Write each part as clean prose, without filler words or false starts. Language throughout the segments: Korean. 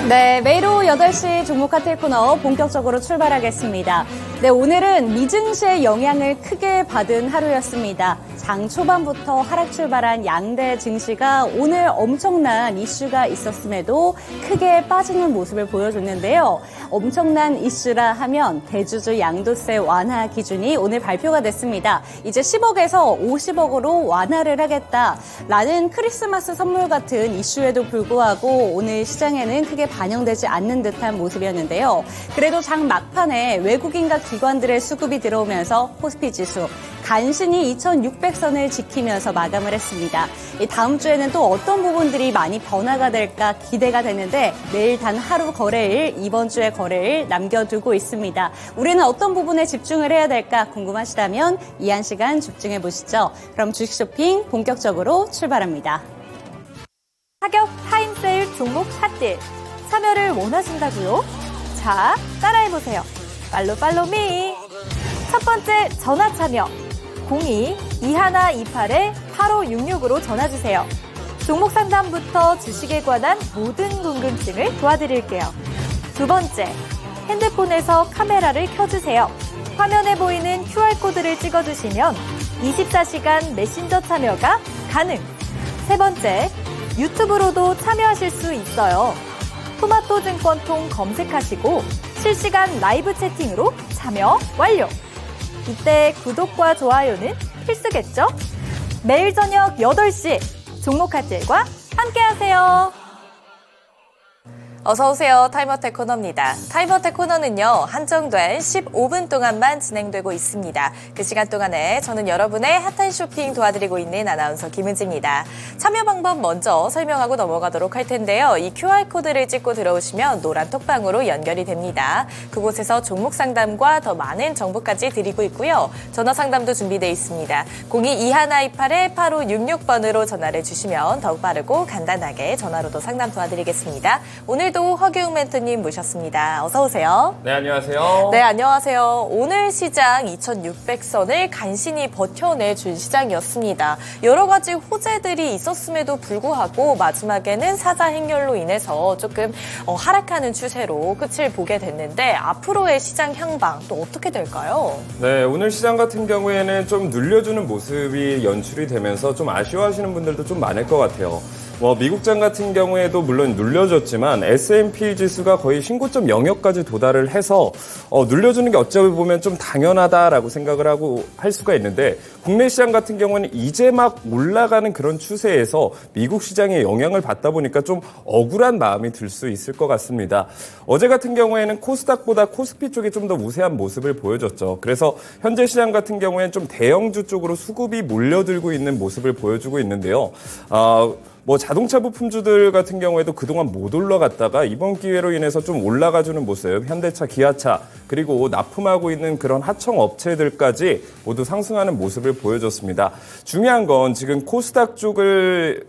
네, 매일 오후 8시 종목 카트 코너 본격적으로 출발하겠습니다. 네, 오늘은 미증시의 영향을 크게 받은 하루였습니다. 장 초반부터 하락 출발한 양대 증시가 오늘 엄청난 이슈가 있었음에도 크게 빠지는 모습을 보여줬는데요. 엄청난 이슈라 하면 대주주 양도세 완화 기준이 오늘 발표가 됐습니다. 이제 10억에서 50억으로 완화를 하겠다라는 크리스마스 선물 같은 이슈에도 불구하고 오늘 시장에는 크게 반영되지 않는 듯한 모습이었는데요. 그래도 장 막판에 외국인과 기관들의 수급이 들어오면서 코스피 지수 간신히 2600선을 지키면서 마감을 했습니다. 다음 주에는 또 어떤 부분들이 많이 변화가 될까 기대가 되는데 매일 단 하루 거래일, 이번 주의 거래일 남겨두고 있습니다. 우리는 어떤 부분에 집중을 해야 될까 궁금하시다면 이 한 시간 집중해 보시죠. 그럼 주식 쇼핑 본격적으로 출발합니다. 타격 타임세일 종목 핫딜 참여를 원하신다고요? 자, 따라해보세요. 팔로미. 첫 번째 전화 참여 02-2128-8566으로 전화주세요. 종목 상담부터 주식에 관한 모든 궁금증을 도와드릴게요. 두 번째, 핸드폰에서 카메라를 켜주세요. 화면에 보이는 QR코드를 찍어주시면 24시간 메신저 참여가 가능. 세 번째, 유튜브로도 참여하실 수 있어요. 토마토 증권통 검색하시고 실시간 라이브 채팅으로 참여 완료. 이때 구독과 좋아요는 필수겠죠? 매일 저녁 8시 종목 핫딜과 함께하세요. 어서 오세요. 타임어택 코너입니다. 타임어택 코너는요, 한정된 15분 동안만 진행되고 있습니다. 그 시간 동안에 저는 여러분의 핫한 쇼핑 도와드리고 있는 아나운서 김은지입니다. 참여 방법 먼저 설명하고 넘어가도록 할 텐데요. 이 QR코드를 찍고 들어오시면 노란 톡방으로 연결이 됩니다. 그곳에서 종목 상담과 더 많은 정보까지 드리고 있고요. 전화 상담도 준비되어 있습니다. 02-2128-8566번으로 전화를 주시면 더욱 빠르고 간단하게 전화로도 상담 도와드리겠습니다. 오늘도 허규웅 멘토님 모셨습니다. 어서 오세요. 네, 안녕하세요. 네, 안녕하세요. 오늘 시장 2600선을 간신히 버텨내준 시장이었습니다. 여러 가지 호재들이 있었음에도 불구하고 마지막에는 사자 행렬로 인해서 조금 하락하는 추세로 끝을 보게 됐는데 앞으로의 시장 향방 또 어떻게 될까요? 네, 오늘 시장 같은 경우에는 좀 눌려주는 모습이 연출이 되면서 좀 아쉬워하시는 분들도 좀 많을 것 같아요. 미국장 같은 경우에도 물론 눌려졌지만 S&P 지수가 거의 신고점 영역까지 도달을 해서 눌려주는 게 어찌 보면 좀 당연하다라고 생각을 하고 할 수가 있는데 국내 시장 같은 경우는 이제 막 올라가는 그런 추세에서 미국 시장에 영향을 받다 보니까 좀 억울한 마음이 들 수 있을 것 같습니다. 어제 같은 경우에는 코스닥보다 코스피 쪽이 좀 더 우세한 모습을 보여줬죠. 그래서 현재 시장 같은 경우에는 좀 대형주 쪽으로 수급이 몰려들고 있는 모습을 보여주고 있는데요. 자동차 부품주들 같은 경우에도 그동안 못 올라갔다가 이번 기회로 인해서 좀 올라가주는 모습, 현대차, 기아차, 그리고 납품하고 있는 그런 하청 업체들까지 모두 상승하는 모습을 보여줬습니다. 중요한 건 지금 코스닥 쪽에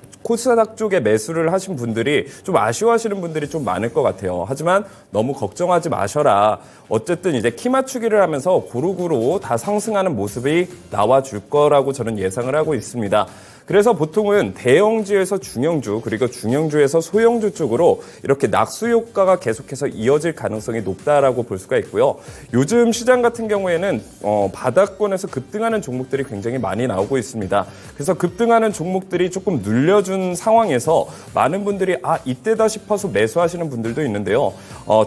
매수를 하신 분들이 좀 아쉬워하시는 분들이 좀 많을 것 같아요. 하지만 너무 걱정하지 마셔라. 어쨌든 이제 키 맞추기를 하면서 고루고루 다 상승하는 모습이 나와줄 거라고 저는 예상을 하고 있습니다. 그래서 보통은 대형주에서 중형주, 그리고 중형주에서 소형주 쪽으로 이렇게 낙수 효과가 계속해서 이어질 가능성이 높다라고 볼 수가 있고요. 요즘 시장 같은 경우에는 바닥권에서 급등하는 종목들이 굉장히 많이 나오고 있습니다. 그래서 급등하는 종목들이 조금 눌려준 상황에서 많은 분들이 이때다 싶어서 매수하시는 분들도 있는데요.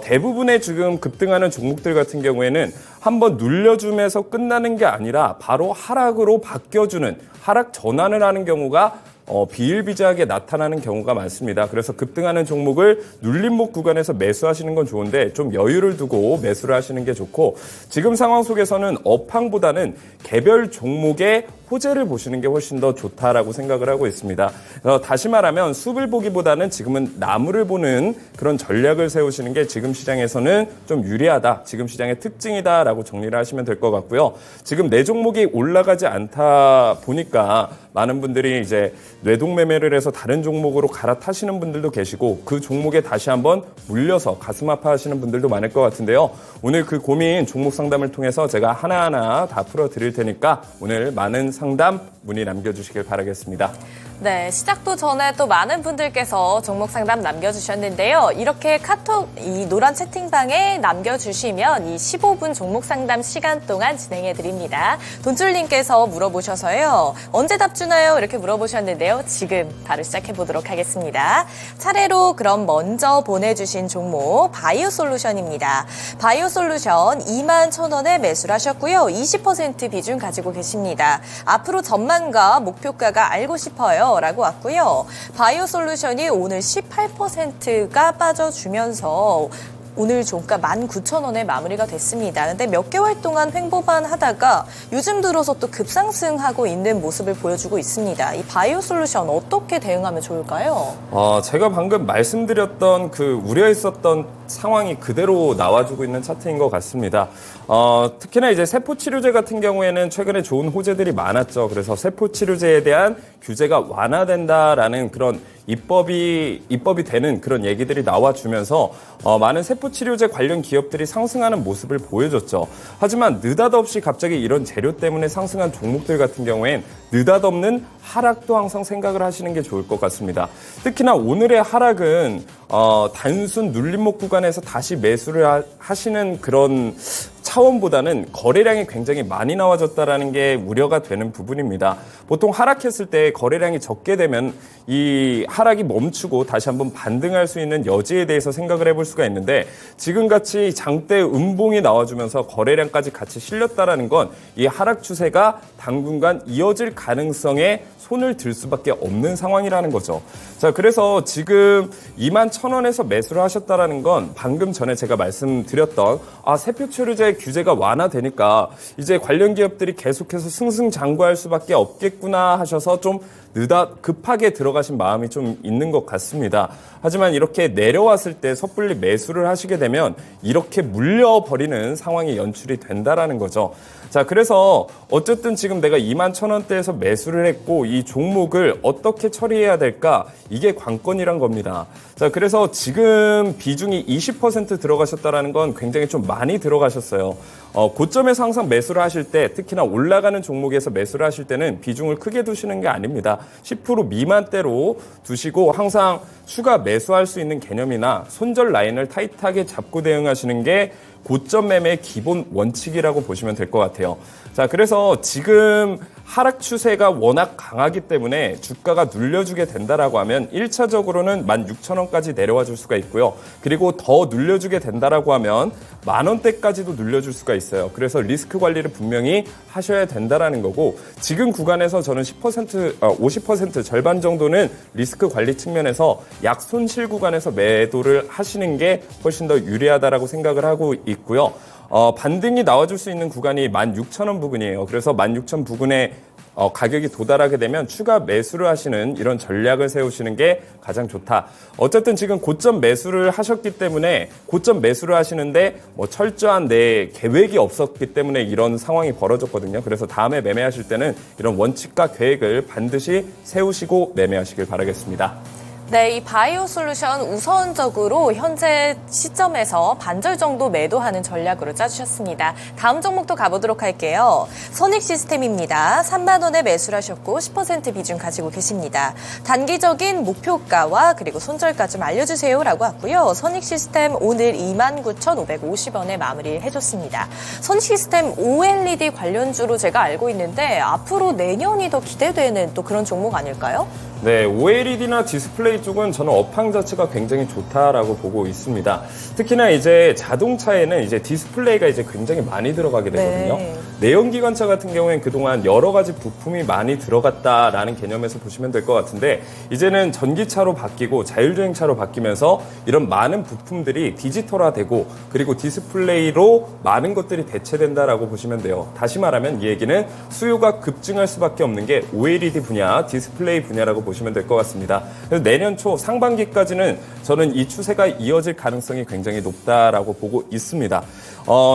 대부분의 지금 급등하는 종목들 같은 경우에는 한번 눌려주면서 끝나는 게 아니라 바로 하락으로 바뀌어주는 하락 전환을 하는 경우가 비일비재하게 나타나는 경우가 많습니다. 그래서 급등하는 종목을 눌림목 구간에서 매수하시는 건 좋은데 좀 여유를 두고 매수를 하시는 게 좋고 지금 상황 속에서는 업황보다는 개별 종목의 호재를 보시는 게 훨씬 더 좋다라고 생각을 하고 있습니다. 다시 말하면 숲을 보기보다는 지금은 나무를 보는 그런 전략을 세우시는 게 지금 시장에서는 좀 유리하다. 지금 시장의 특징이다라고 정리를 하시면 될 것 같고요. 지금 내 종목이 올라가지 않다 보니까 많은 분들이 이제 뇌동매매를 해서 다른 종목으로 갈아타시는 분들도 계시고 그 종목에 다시 한번 물려서 가슴 아파하시는 분들도 많을 것 같은데요. 오늘 그 고민 종목 상담을 통해서 제가 하나하나 다 풀어드릴 테니까 오늘 많은 상담 문의 남겨주시길 바라겠습니다. 네, 시작도 전에 또 많은 분들께서 종목 상담 남겨주셨는데요. 이렇게 카톡 이 노란 채팅방에 남겨주시면 이 15분 종목 상담 시간 동안 진행해드립니다. 돈줄님께서 물어보셔서요. 언제 답 주나요? 이렇게 물어보셨는데요. 지금 바로 시작해보도록 하겠습니다. 차례로 그럼 먼저 보내주신 종목 바이오솔루션입니다. 바이오솔루션 21,000원에 매수를 하셨고요. 20% 비중 가지고 계십니다. 앞으로 전망과 목표가가 알고 싶어요. 라고 왔고요. 바이오솔루션이 오늘 18%가 빠져주면서 오늘 종가 19,000원에 마무리가 됐습니다. 근데 몇 개월 동안 횡보만 하다가 요즘 들어서 또 급상승하고 있는 모습을 보여주고 있습니다. 이 바이오솔루션 어떻게 대응하면 좋을까요? 제가 방금 말씀드렸던 그 우려했었던 상황이 그대로 나와주고 있는 차트인 것 같습니다. 특히나 이제 세포치료제 같은 경우에는 최근에 좋은 호재들이 많았죠. 그래서 세포치료제에 대한 규제가 완화된다라는 그런 입법이 되는 그런 얘기들이 나와주면서 많은 세포치료제 관련 기업들이 상승하는 모습을 보여줬죠. 하지만 느닷없이 갑자기 이런 재료 때문에 상승한 종목들 같은 경우엔 느닷없는 하락도 항상 생각을 하시는 게 좋을 것 같습니다. 특히나 오늘의 하락은 단순 눌림목 구간에서 다시 매수를 하시는 그런 차원보다는 거래량이 굉장히 많이 나와졌다라는 게 우려가 되는 부분입니다. 보통 하락했을 때 거래량이 적게 되면 이 하락이 멈추고 다시 한번 반등할 수 있는 여지에 대해서 생각을 해볼 수가 있는데 지금같이 장대 음봉이 나와주면서 거래량까지 같이 실렸다라는 건 이 하락 추세가 당분간 이어질 가능성에 손을 들 수밖에 없는 상황이라는 거죠. 자, 그래서 지금 21,000원에서 매수를 하셨다라는 건 방금 전에 제가 말씀드렸던 세포치료제 규제가 완화되니까 이제 관련 기업들이 계속해서 승승장구할 수밖에 없겠구나 하셔서 좀 급하게 들어가신 마음이 좀 있는 것 같습니다. 하지만 이렇게 내려왔을 때 섣불리 매수를 하시게 되면 이렇게 물려버리는 상황이 연출이 된다라는 거죠. 자, 그래서 어쨌든 지금 내가 21,000원대에서 매수를 했고 이 종목을 어떻게 처리해야 될까? 이게 관건이란 겁니다. 자, 그래서 지금 비중이 20% 들어가셨다라는 건 굉장히 좀 많이 들어가셨어요. 고점에서 항상 매수를 하실 때 특히나 올라가는 종목에서 매수를 하실 때는 비중을 크게 두시는 게 아닙니다. 10% 미만대로 두시고 항상 추가 매수할 수 있는 개념이나 손절 라인을 타이트하게 잡고 대응하시는 게 고점 매매의 기본 원칙이라고 보시면 될 것 같아요. 자, 그래서 지금 하락 추세가 워낙 강하기 때문에 주가가 눌려주게 된다라고 하면 1차적으로는 16,000원까지 내려와 줄 수가 있고요. 그리고 더 눌려주게 된다라고 하면 10,000원대까지도 눌려줄 수가 있어요. 그래서 리스크 관리를 분명히 하셔야 된다라는 거고 지금 구간에서 저는 50% 절반 정도는 리스크 관리 측면에서 약손실 구간에서 매도를 하시는 게 훨씬 더 유리하다라고 생각을 하고 있고요. 반등이 나와줄 수 있는 구간이 16,000원 부근이에요. 그래서 16,000 부근에 가격이 도달하게 되면 추가 매수를 하시는 이런 전략을 세우시는 게 가장 좋다. 어쨌든 지금 고점 매수를 하셨기 때문에 고점 매수를 하시는데 철저한 내 계획이 없었기 때문에 이런 상황이 벌어졌거든요. 그래서 다음에 매매하실 때는 이런 원칙과 계획을 반드시 세우시고 매매하시길 바라겠습니다. 네, 이 바이오솔루션 우선적으로 현재 시점에서 반절 정도 매도하는 전략으로 짜주셨습니다. 다음 종목도 가보도록 할게요. 선익시스템입니다. 3만 원에 매수를 하셨고 10% 비중 가지고 계십니다. 단기적인 목표가와 그리고 손절가 좀 알려주세요라고 왔고요. 선익시스템 오늘 29,550원에 마무리해줬습니다. 선익시스템 OLED 관련주로 제가 알고 있는데 앞으로 내년이 더 기대되는 또 그런 종목 아닐까요? 네, OLED나 디스플레이 쪽은 저는 업황 자체가 굉장히 좋다라고 보고 있습니다. 특히나 이제 자동차에는 이제 디스플레이가 이제 굉장히 많이 들어가게 되거든요. 네. 내연기관차 같은 경우에는 그동안 여러 가지 부품이 많이 들어갔다라는 개념에서 보시면 될 것 같은데 이제는 전기차로 바뀌고 자율주행차로 바뀌면서 이런 많은 부품들이 디지털화되고 그리고 디스플레이로 많은 것들이 대체된다라고 보시면 돼요. 다시 말하면 이 얘기는 수요가 급증할 수밖에 없는 게 OLED 분야, 디스플레이 분야라고 보시면 될 것 같습니다. 그래서 내년 초 상반기까지는 저는 이 추세가 이어질 가능성이 굉장히 높다라고 보고 있습니다.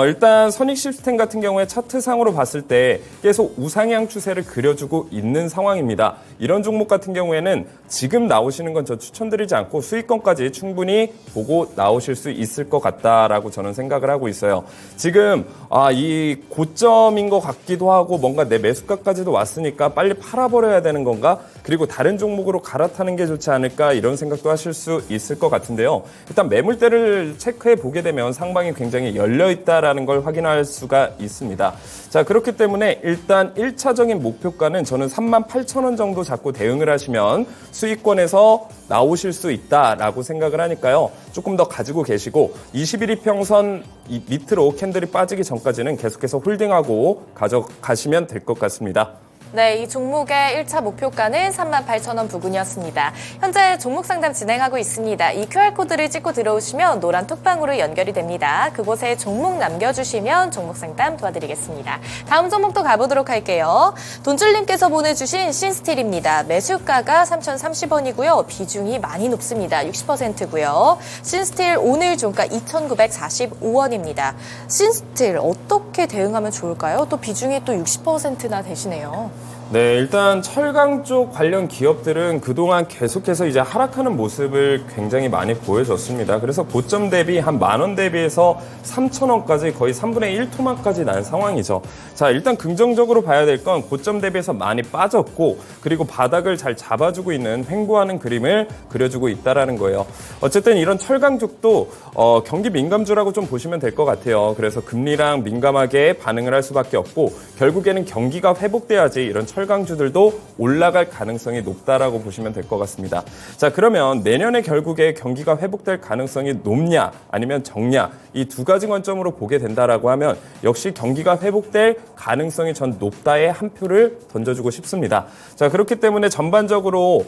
일단 선익 시스템 같은 경우에 차트상으로 봤을 때 계속 우상향 추세를 그려주고 있는 상황입니다. 이런 종목 같은 경우에는 지금 나오시는 건 저 추천드리지 않고 수익권까지 충분히 보고 나오실 수 있을 것 같다라고 저는 생각을 하고 있어요. 지금 이 고점인 것 같기도 하고 뭔가 내 매수가까지도 왔으니까 빨리 팔아버려야 되는 건가? 그리고 다른 종목으로 갈아타는 게 좋지 않을까? 이런 생각도 하실 수 있을 것 같은데요. 일단 매물대를 체크해 보게 되면 상방이 굉장히 열려 있다라는 걸 확인할 수가 있습니다. 자, 그렇기 때문에 일단 1차적인 목표가는 저는 38,000원 정도 잡고 대응을 하시면 수익권에서 나오실 수 있다라고 생각을 하니까요. 조금 더 가지고 계시고 21 이평선 밑으로 캔들이 빠지기 전까지는 계속해서 홀딩하고 가져가시면 될 것 같습니다. 네, 이 종목의 1차 목표가는 38,000원 부근이었습니다. 현재 종목 상담 진행하고 있습니다. 이 QR코드를 찍고 들어오시면 노란 톡방으로 연결이 됩니다. 그곳에 종목 남겨주시면 종목 상담 도와드리겠습니다. 다음 종목도 가보도록 할게요. 돈줄님께서 보내주신 신스틸입니다. 매수가가 3,030원이고요. 비중이 많이 높습니다. 60%고요. 신스틸 오늘 종가 2,945원입니다. 신스틸 어떻게 대응하면 좋을까요? 또 비중이 또 60%나 되시네요. 네, 일단 철강 쪽 관련 기업들은 그동안 계속해서 이제 하락하는 모습을 굉장히 많이 보여줬습니다. 그래서 고점 대비 한 10,000원 대비해서 3,000원까지 거의 3분의 1 토막까지 난 상황이죠. 자, 일단 긍정적으로 봐야 될 건 고점 대비해서 많이 빠졌고 그리고 바닥을 잘 잡아주고 있는 횡보하는 그림을 그려주고 있다라는 거예요. 어쨌든 이런 철강 쪽도 경기 민감주라고 좀 보시면 될 것 같아요. 그래서 금리랑 민감하게 반응을 할 수밖에 없고 결국에는 경기가 회복돼야지 이런 철강주들도 올라갈 가능성이 높다라고 보시면 될 것 같습니다. 자, 그러면 내년에 결국에 경기가 회복될 가능성이 높냐 아니면 적냐 이 두 가지 관점으로 보게 된다라고 하면 역시 경기가 회복될 가능성이 전 높다에 한 표를 던져주고 싶습니다. 자, 그렇기 때문에 전반적으로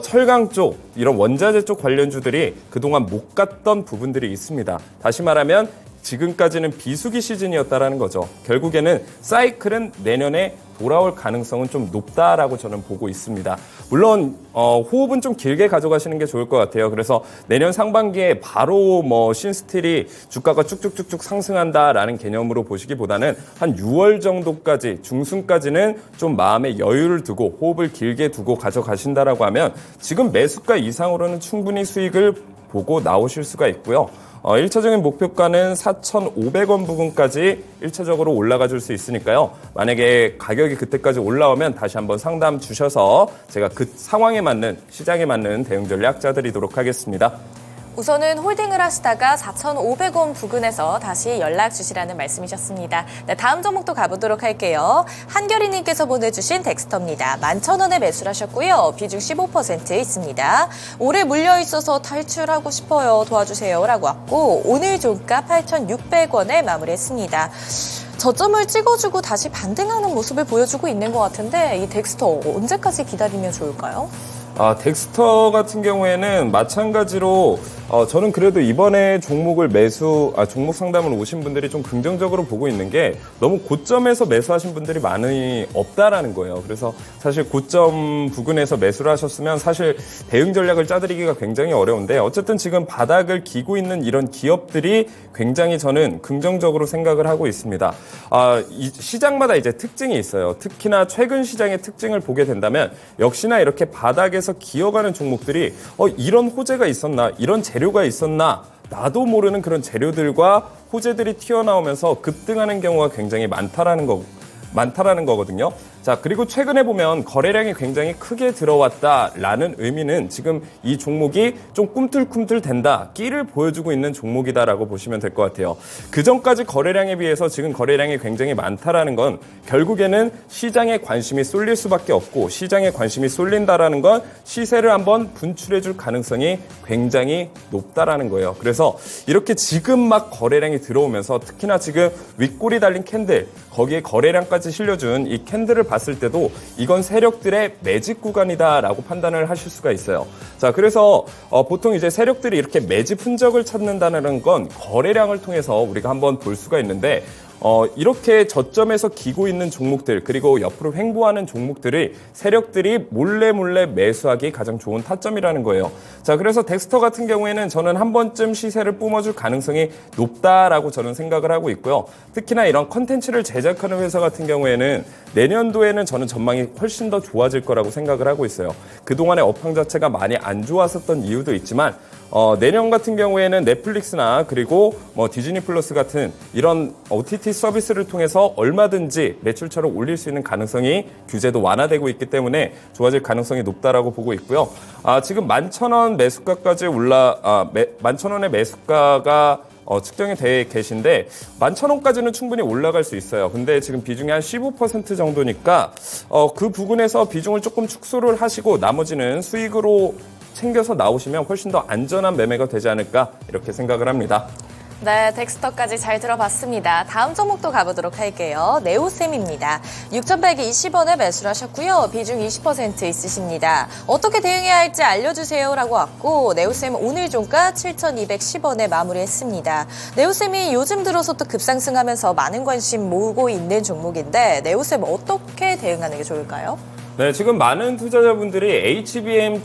철강 쪽 이런 원자재 쪽 관련주들이 그동안 못 갔던 부분들이 있습니다. 다시 말하면 지금까지는 비수기 시즌이었다라는 거죠. 결국에는 사이클은 내년에 돌아올 가능성은 좀 높다라고 저는 보고 있습니다. 물론 호흡은 좀 길게 가져가시는 게 좋을 것 같아요. 그래서 내년 상반기에 바로 신스틸이 주가가 쭉쭉쭉쭉 상승한다라는 개념으로 보시기보다는 한 6월 정도까지 중순까지는 좀 마음의 여유를 두고 호흡을 길게 두고 가져가신다라고 하면 지금 매수가 이상으로는 충분히 수익을 보고 나오실 수가 있고요. 1차적인 목표가는 4,500원 부근까지 1차적으로 올라가 줄 수 있으니까요. 만약에 가격이 그때까지 올라오면 다시 한번 상담 주셔서 제가 그 상황에 맞는, 시장에 맞는 대응 전략 짜드리도록 하겠습니다. 우선은 홀딩을 하시다가 4,500원 부근에서 다시 연락 주시라는 말씀이셨습니다. 네, 다음 종목도 가보도록 할게요. 한결이님께서 보내주신 덱스터입니다. 11,000원에 매수를 하셨고요. 비중 15% 있습니다. 오래 물려있어서 탈출하고 싶어요. 도와주세요. 라고 왔고 오늘 종가 8,600원에 마무리했습니다. 저점을 찍어주고 다시 반등하는 모습을 보여주고 있는 것 같은데 이 덱스터 언제까지 기다리면 좋을까요? 덱스터 같은 경우에는 마찬가지로 저는 그래도 이번에 종목 상담을 오신 분들이 좀 긍정적으로 보고 있는 게 너무 고점에서 매수하신 분들이 많이 없다라는 거예요. 그래서 사실 고점 부근에서 매수를 하셨으면 사실 대응 전략을 짜드리기가 굉장히 어려운데 어쨌든 지금 바닥을 기고 있는 이런 기업들이 굉장히 저는 긍정적으로 생각을 하고 있습니다. 이 시장마다 이제 특징이 있어요. 특히나 최근 시장의 특징을 보게 된다면 역시나 이렇게 바닥에서 기어가는 종목들이 이런 호재가 있었나 이런 재료가 있었나 나도 모르는 그런 재료들과 호재들이 튀어나오면서 급등하는 경우가 굉장히 많다라는 거거든요. 자, 그리고 최근에 보면 거래량이 굉장히 크게 들어왔다라는 의미는 지금 이 종목이 좀 꿈틀꿈틀 된다, 끼를 보여주고 있는 종목이다라고 보시면 될 것 같아요. 그 전까지 거래량에 비해서 지금 거래량이 굉장히 많다라는 건 결국에는 시장에 관심이 쏠릴 수밖에 없고 시장에 관심이 쏠린다라는 건 시세를 한번 분출해줄 가능성이 굉장히 높다라는 거예요. 그래서 이렇게 지금 막 거래량이 들어오면서 특히나 지금 윗골이 달린 캔들, 거기에 거래량까지 실려준 이 캔들을 봤을 때도 이건 세력들의 매집 구간이다라고 판단을 하실 수가 있어요. 자, 그래서 보통 이제 세력들이 이렇게 매집 흔적을 찾는다는 건 거래량을 통해서 우리가 한번 볼 수가 있는데 이렇게 저점에서 기고 있는 종목들 그리고 옆으로 횡보하는 종목들을 세력들이 몰래 매수하기 가장 좋은 타점이라는 거예요. 자, 그래서 덱스터 같은 경우에는 저는 한 번쯤 시세를 뿜어줄 가능성이 높다라고 저는 생각을 하고 있고요. 특히나 이런 컨텐츠를 제작하는 회사 같은 경우에는 내년도에는 저는 전망이 훨씬 더 좋아질 거라고 생각을 하고 있어요. 그동안의 업황 자체가 많이 안 좋았었던 이유도 있지만 내년 같은 경우에는 넷플릭스나 그리고 디즈니 플러스 같은 이런 OTT 서비스를 통해서 얼마든지 매출처를 올릴 수 있는 가능성이 규제도 완화되고 있기 때문에 좋아질 가능성이 높다라고 보고 있고요. 지금 11,000원 매수가까지 11,000원의 매수가가 측정이 돼 계신데 11,000원까지는 충분히 올라갈 수 있어요. 근데 지금 비중이 한 15% 정도니까 그 부분에서 비중을 조금 축소를 하시고 나머지는 수익으로 챙겨서 나오시면 훨씬 더 안전한 매매가 되지 않을까 이렇게 생각을 합니다. 네, 덱스터까지 잘 들어봤습니다. 다음 종목도 가보도록 할게요. 네오셈입니다. 6,120원에 매수를 하셨고요. 비중 20% 있으십니다. 어떻게 대응해야 할지 알려주세요 라고 왔고 네오셈 오늘 종가 7,210원에 마무리했습니다. 네오셈이 요즘 들어서 또 급상승하면서 많은 관심 모으고 있는 종목인데 네오셈 어떻게 대응하는 게 좋을까요? 네, 지금 많은 투자자분들이 HBM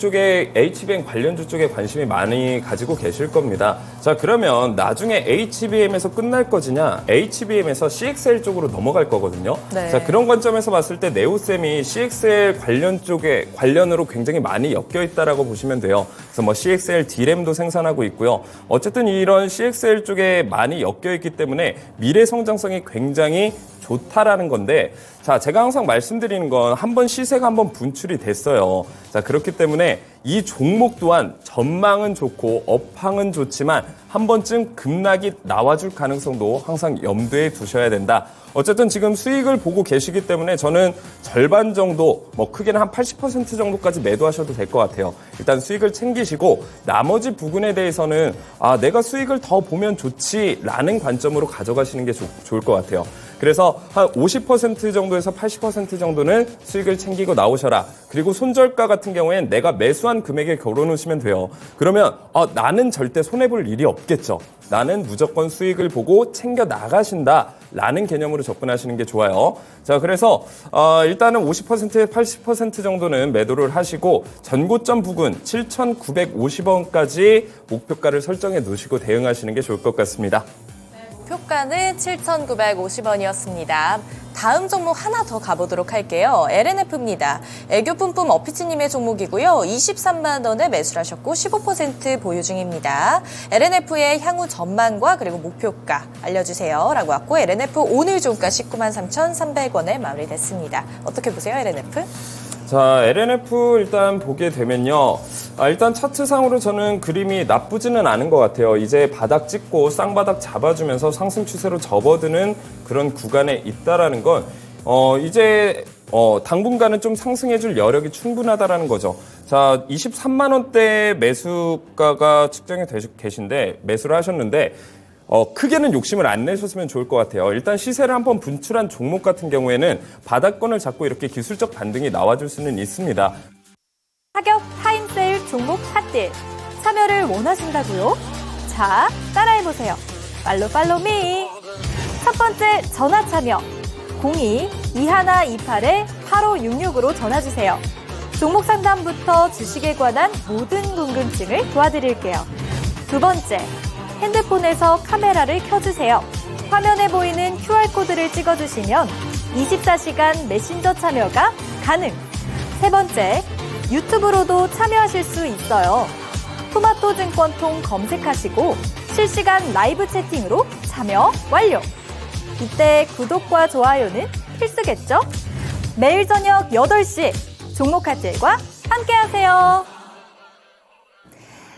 관련주 쪽에 관심이 많이 가지고 계실 겁니다. 자, 그러면 나중에 HBM에서 끝날 거지냐, HBM에서 CXL 쪽으로 넘어갈 거거든요. 네. 자, 그런 관점에서 봤을 때 네오셈이 CXL 관련으로 굉장히 많이 엮여 있다라고 보시면 돼요. 그래서 CXL D램도 생산하고 있고요. 어쨌든 이런 CXL 쪽에 많이 엮여 있기 때문에 미래 성장성이 굉장히 좋다라는 건데, 자, 제가 항상 말씀드리는 건 한번 시세가 한번 분출이 됐어요. 자, 그렇기 때문에 이 종목 또한 전망은 좋고 업황은 좋지만 한 번쯤 급락이 나와줄 가능성도 항상 염두에 두셔야 된다. 어쨌든 지금 수익을 보고 계시기 때문에 저는 절반 정도, 크게는 한 80% 정도까지 매도하셔도 될 것 같아요. 일단 수익을 챙기시고 나머지 부분에 대해서는 내가 수익을 더 보면 좋지라는 관점으로 가져가시는 게 좋을 것 같아요. 그래서 한 50% 정도에서 80% 정도는 수익을 챙기고 나오셔라. 그리고 손절가 같은 경우엔 내가 매수한 금액에 걸어놓으시면 돼요. 그러면 나는 절대 손해볼 일이 없겠죠. 나는 무조건 수익을 보고 챙겨 나가신다라는 개념으로 접근하시는 게 좋아요. 자, 그래서 일단은 50%에 80% 정도는 매도를 하시고 전고점 부근 7,950원까지 목표가를 설정해 놓으시고 대응하시는 게 좋을 것 같습니다. 표가는 7,950원이었습니다. 다음 종목 하나 더 가보도록 할게요. LNF입니다. 애교 뿜뿜 어피치님의 종목이고요. 23만 원에 매수를 하셨고 15% 보유 중입니다. LNF의 향후 전망과 그리고 목표가 알려주세요 라고 왔고 LNF 오늘 종가 19만 3,300원에 마무리됐습니다. 어떻게 보세요, LNF? 자, LNF 일단 보게 되면요. 일단 차트상으로 저는 그림이 나쁘지는 않은 것 같아요. 이제 바닥 찍고 쌍바닥 잡아주면서 상승 추세로 접어드는 그런 구간에 있다라는 건, 이제, 당분간은 좀 상승해줄 여력이 충분하다라는 거죠. 자, 23만 원대 매수가가 측정이 계신데, 매수를 하셨는데, 크게는 욕심을 안 내셨으면 좋을 것 같아요. 일단 시세를 한번 분출한 종목 같은 경우에는 바닥권을 잡고 이렇게 기술적 반등이 나와줄 수는 있습니다. 타격 타임세일 종목 핫딜 참여를 원하신다고요? 자, 따라해보세요. 팔로미. 첫 번째 전화 참여 02-2128-8566으로 전화주세요. 종목 상담부터 주식에 관한 모든 궁금증을 도와드릴게요. 두 번째, 핸드폰에서 카메라를 켜주세요. 화면에 보이는 QR코드를 찍어주시면 24시간 메신저 참여가 가능. 세 번째, 유튜브로도 참여하실 수 있어요. 토마토 증권통 검색하시고 실시간 라이브 채팅으로 참여 완료. 이때 구독과 좋아요는 필수겠죠? 매일 저녁 8시 종목 핫딜과 함께하세요.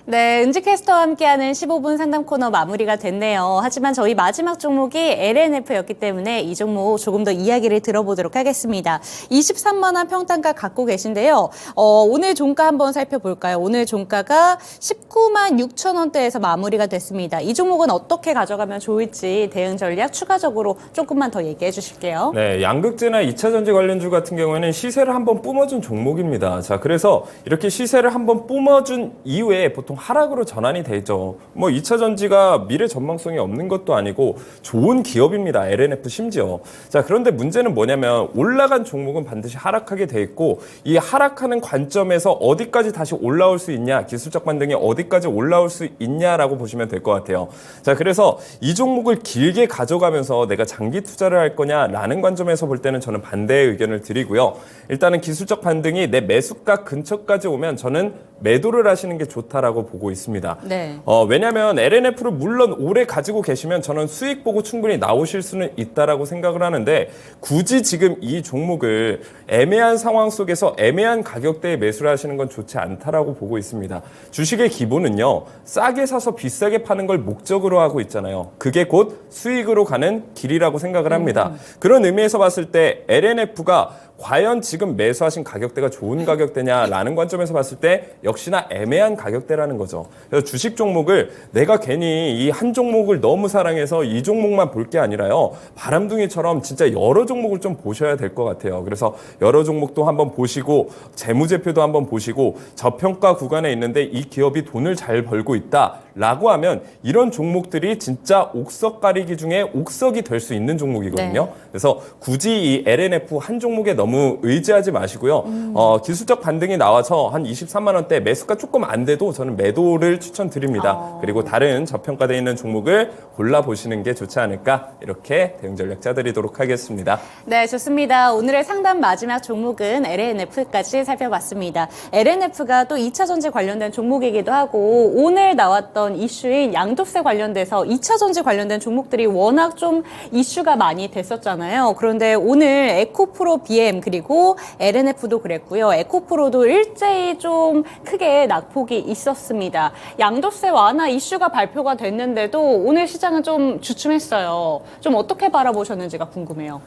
네, 은지캐스터와 함께하는 15분 상담 코너 마무리가 됐네요. 하지만 저희 마지막 종목이 LNF였기 때문에 이 종목 조금 더 이야기를 들어보도록 하겠습니다. 23만 원 평단가 갖고 계신데요. 오늘 종가 한번 살펴볼까요? 오늘 종가가 19만 6천 원대에서 마무리가 됐습니다. 이 종목은 어떻게 가져가면 좋을지 대응 전략 추가적으로 조금만 더 얘기해 주실게요. 네, 양극재나 2차전지 관련주 같은 경우에는 시세를 한번 뿜어준 종목입니다. 자, 그래서 이렇게 시세를 한번 뿜어준 이후에 보통 하락으로 전환이 되죠. 뭐 2차 전지가 미래 전망성이 없는 것도 아니고 좋은 기업입니다. LNF 심지어. 자, 그런데 문제는 뭐냐면 올라간 종목은 반드시 하락하게 돼 있고 이 하락하는 관점에서 어디까지 다시 올라올 수 있냐, 기술적 반등이 어디까지 올라올 수 있냐라고 보시면 될 것 같아요. 자, 그래서 이 종목을 길게 가져가면서 내가 장기 투자를 할 거냐라는 관점에서 볼 때는 저는 반대의 의견을 드리고요. 일단은 기술적 반등이 내 매수가 근처까지 오면 저는 매도를 하시는 게 좋다라고 보고 있습니다. 네. 왜냐하면 LNF를 물론 오래 가지고 계시면 저는 수익 보고 충분히 나오실 수는 있다라고 생각을 하는데 굳이 지금 이 종목을 애매한 상황 속에서 애매한 가격대에 매수를 하시는 건 좋지 않다라고 보고 있습니다. 주식의 기본은요, 싸게 사서 비싸게 파는 걸 목적으로 하고 있잖아요. 그게 곧 수익으로 가는 길이라고 생각을 합니다. 그런 의미에서 봤을 때 LNF가 과연 지금 매수하신 가격대가 좋은 가격대냐라는 관점에서 봤을 때 역시나 애매한 가격대라는 거죠. 그래서 주식 종목을 내가 괜히 이 한 종목을 너무 사랑해서 이 종목만 볼 게 아니라요. 바람둥이처럼 진짜 여러 종목을 좀 보셔야 될 것 같아요. 그래서 여러 종목도 한번 보시고 재무제표도 한번 보시고 저평가 구간에 있는데 이 기업이 돈을 잘 벌고 있다라고 하면 이런 종목들이 진짜 옥석 가리기 중에 옥석이 될 수 있는 종목이거든요. 네. 그래서 굳이 이 LNF 한 종목에 너무 의지하지 마시고요. 기술적 반등이 나와서 한 23만 원대 매수가 조금 안 돼도 저는 매도를 추천드립니다. 그리고 다른 저평가되어 있는 종목을 골라보시는 게 좋지 않을까 이렇게 대응 전략 짜드리도록 하겠습니다. 네, 좋습니다. 오늘의 상담 마지막 종목은 LNF까지 살펴봤습니다. LNF가 또 2차 전지 관련된 종목이기도 하고 오늘 나왔던 이슈인 양도세 관련돼서 2차 전지 관련된 종목들이 워낙 좀 이슈가 많이 됐었잖아요. 그런데 오늘 에코프로 BM 그리고 LNF도 그랬고요. 에코프로도 일제히 좀 크게 낙폭이 있었습니다. 양도세 완화 이슈가 발표가 됐는데도 오늘 시장은 좀 주춤했어요. 좀 어떻게 바라보셨는지가 궁금해요.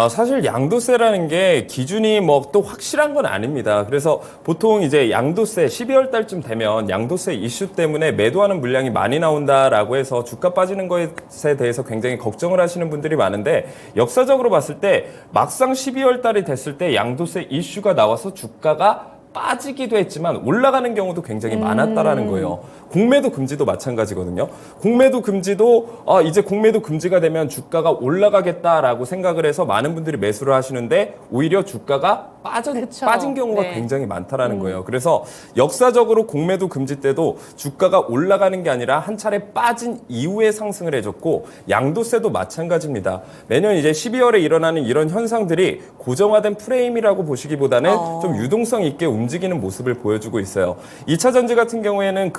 사실 양도세라는 게 기준이 뭐 또 확실한 건 아닙니다. 그래서 보통 이제 양도세 12월 달쯤 되면 양도세 이슈 때문에 매도하는 물량이 많이 나온다라고 해서 주가 빠지는 것에 대해서 굉장히 걱정을 하시는 분들이 많은데 역사적으로 봤을 때 막상 12월 달이 됐을 때 양도세 이슈가 나와서 주가가 빠지기도 했지만 올라가는 경우도 굉장히 많았다라는 거예요. 공매도 금지도 마찬가지거든요. 공매도 금지도 이제 공매도 금지가 되면 주가가 올라가겠다라고 생각을 해서 많은 분들이 매수를 하시는데 오히려 주가가 빠진 경우가 네. 굉장히 많다라는 거예요. 그래서 역사적으로 공매도 금지 때도 주가가 올라가는 게 아니라 한 차례 빠진 이후에 상승을 해줬고 양도세도 마찬가지입니다. 매년 이제 12월에 일어나는 이런 현상들이 고정화된 프레임이라고 보시기보다는 좀 유동성 있게 움직이는 모습을 보여주고 있어요. 2차 전지 같은 경우에는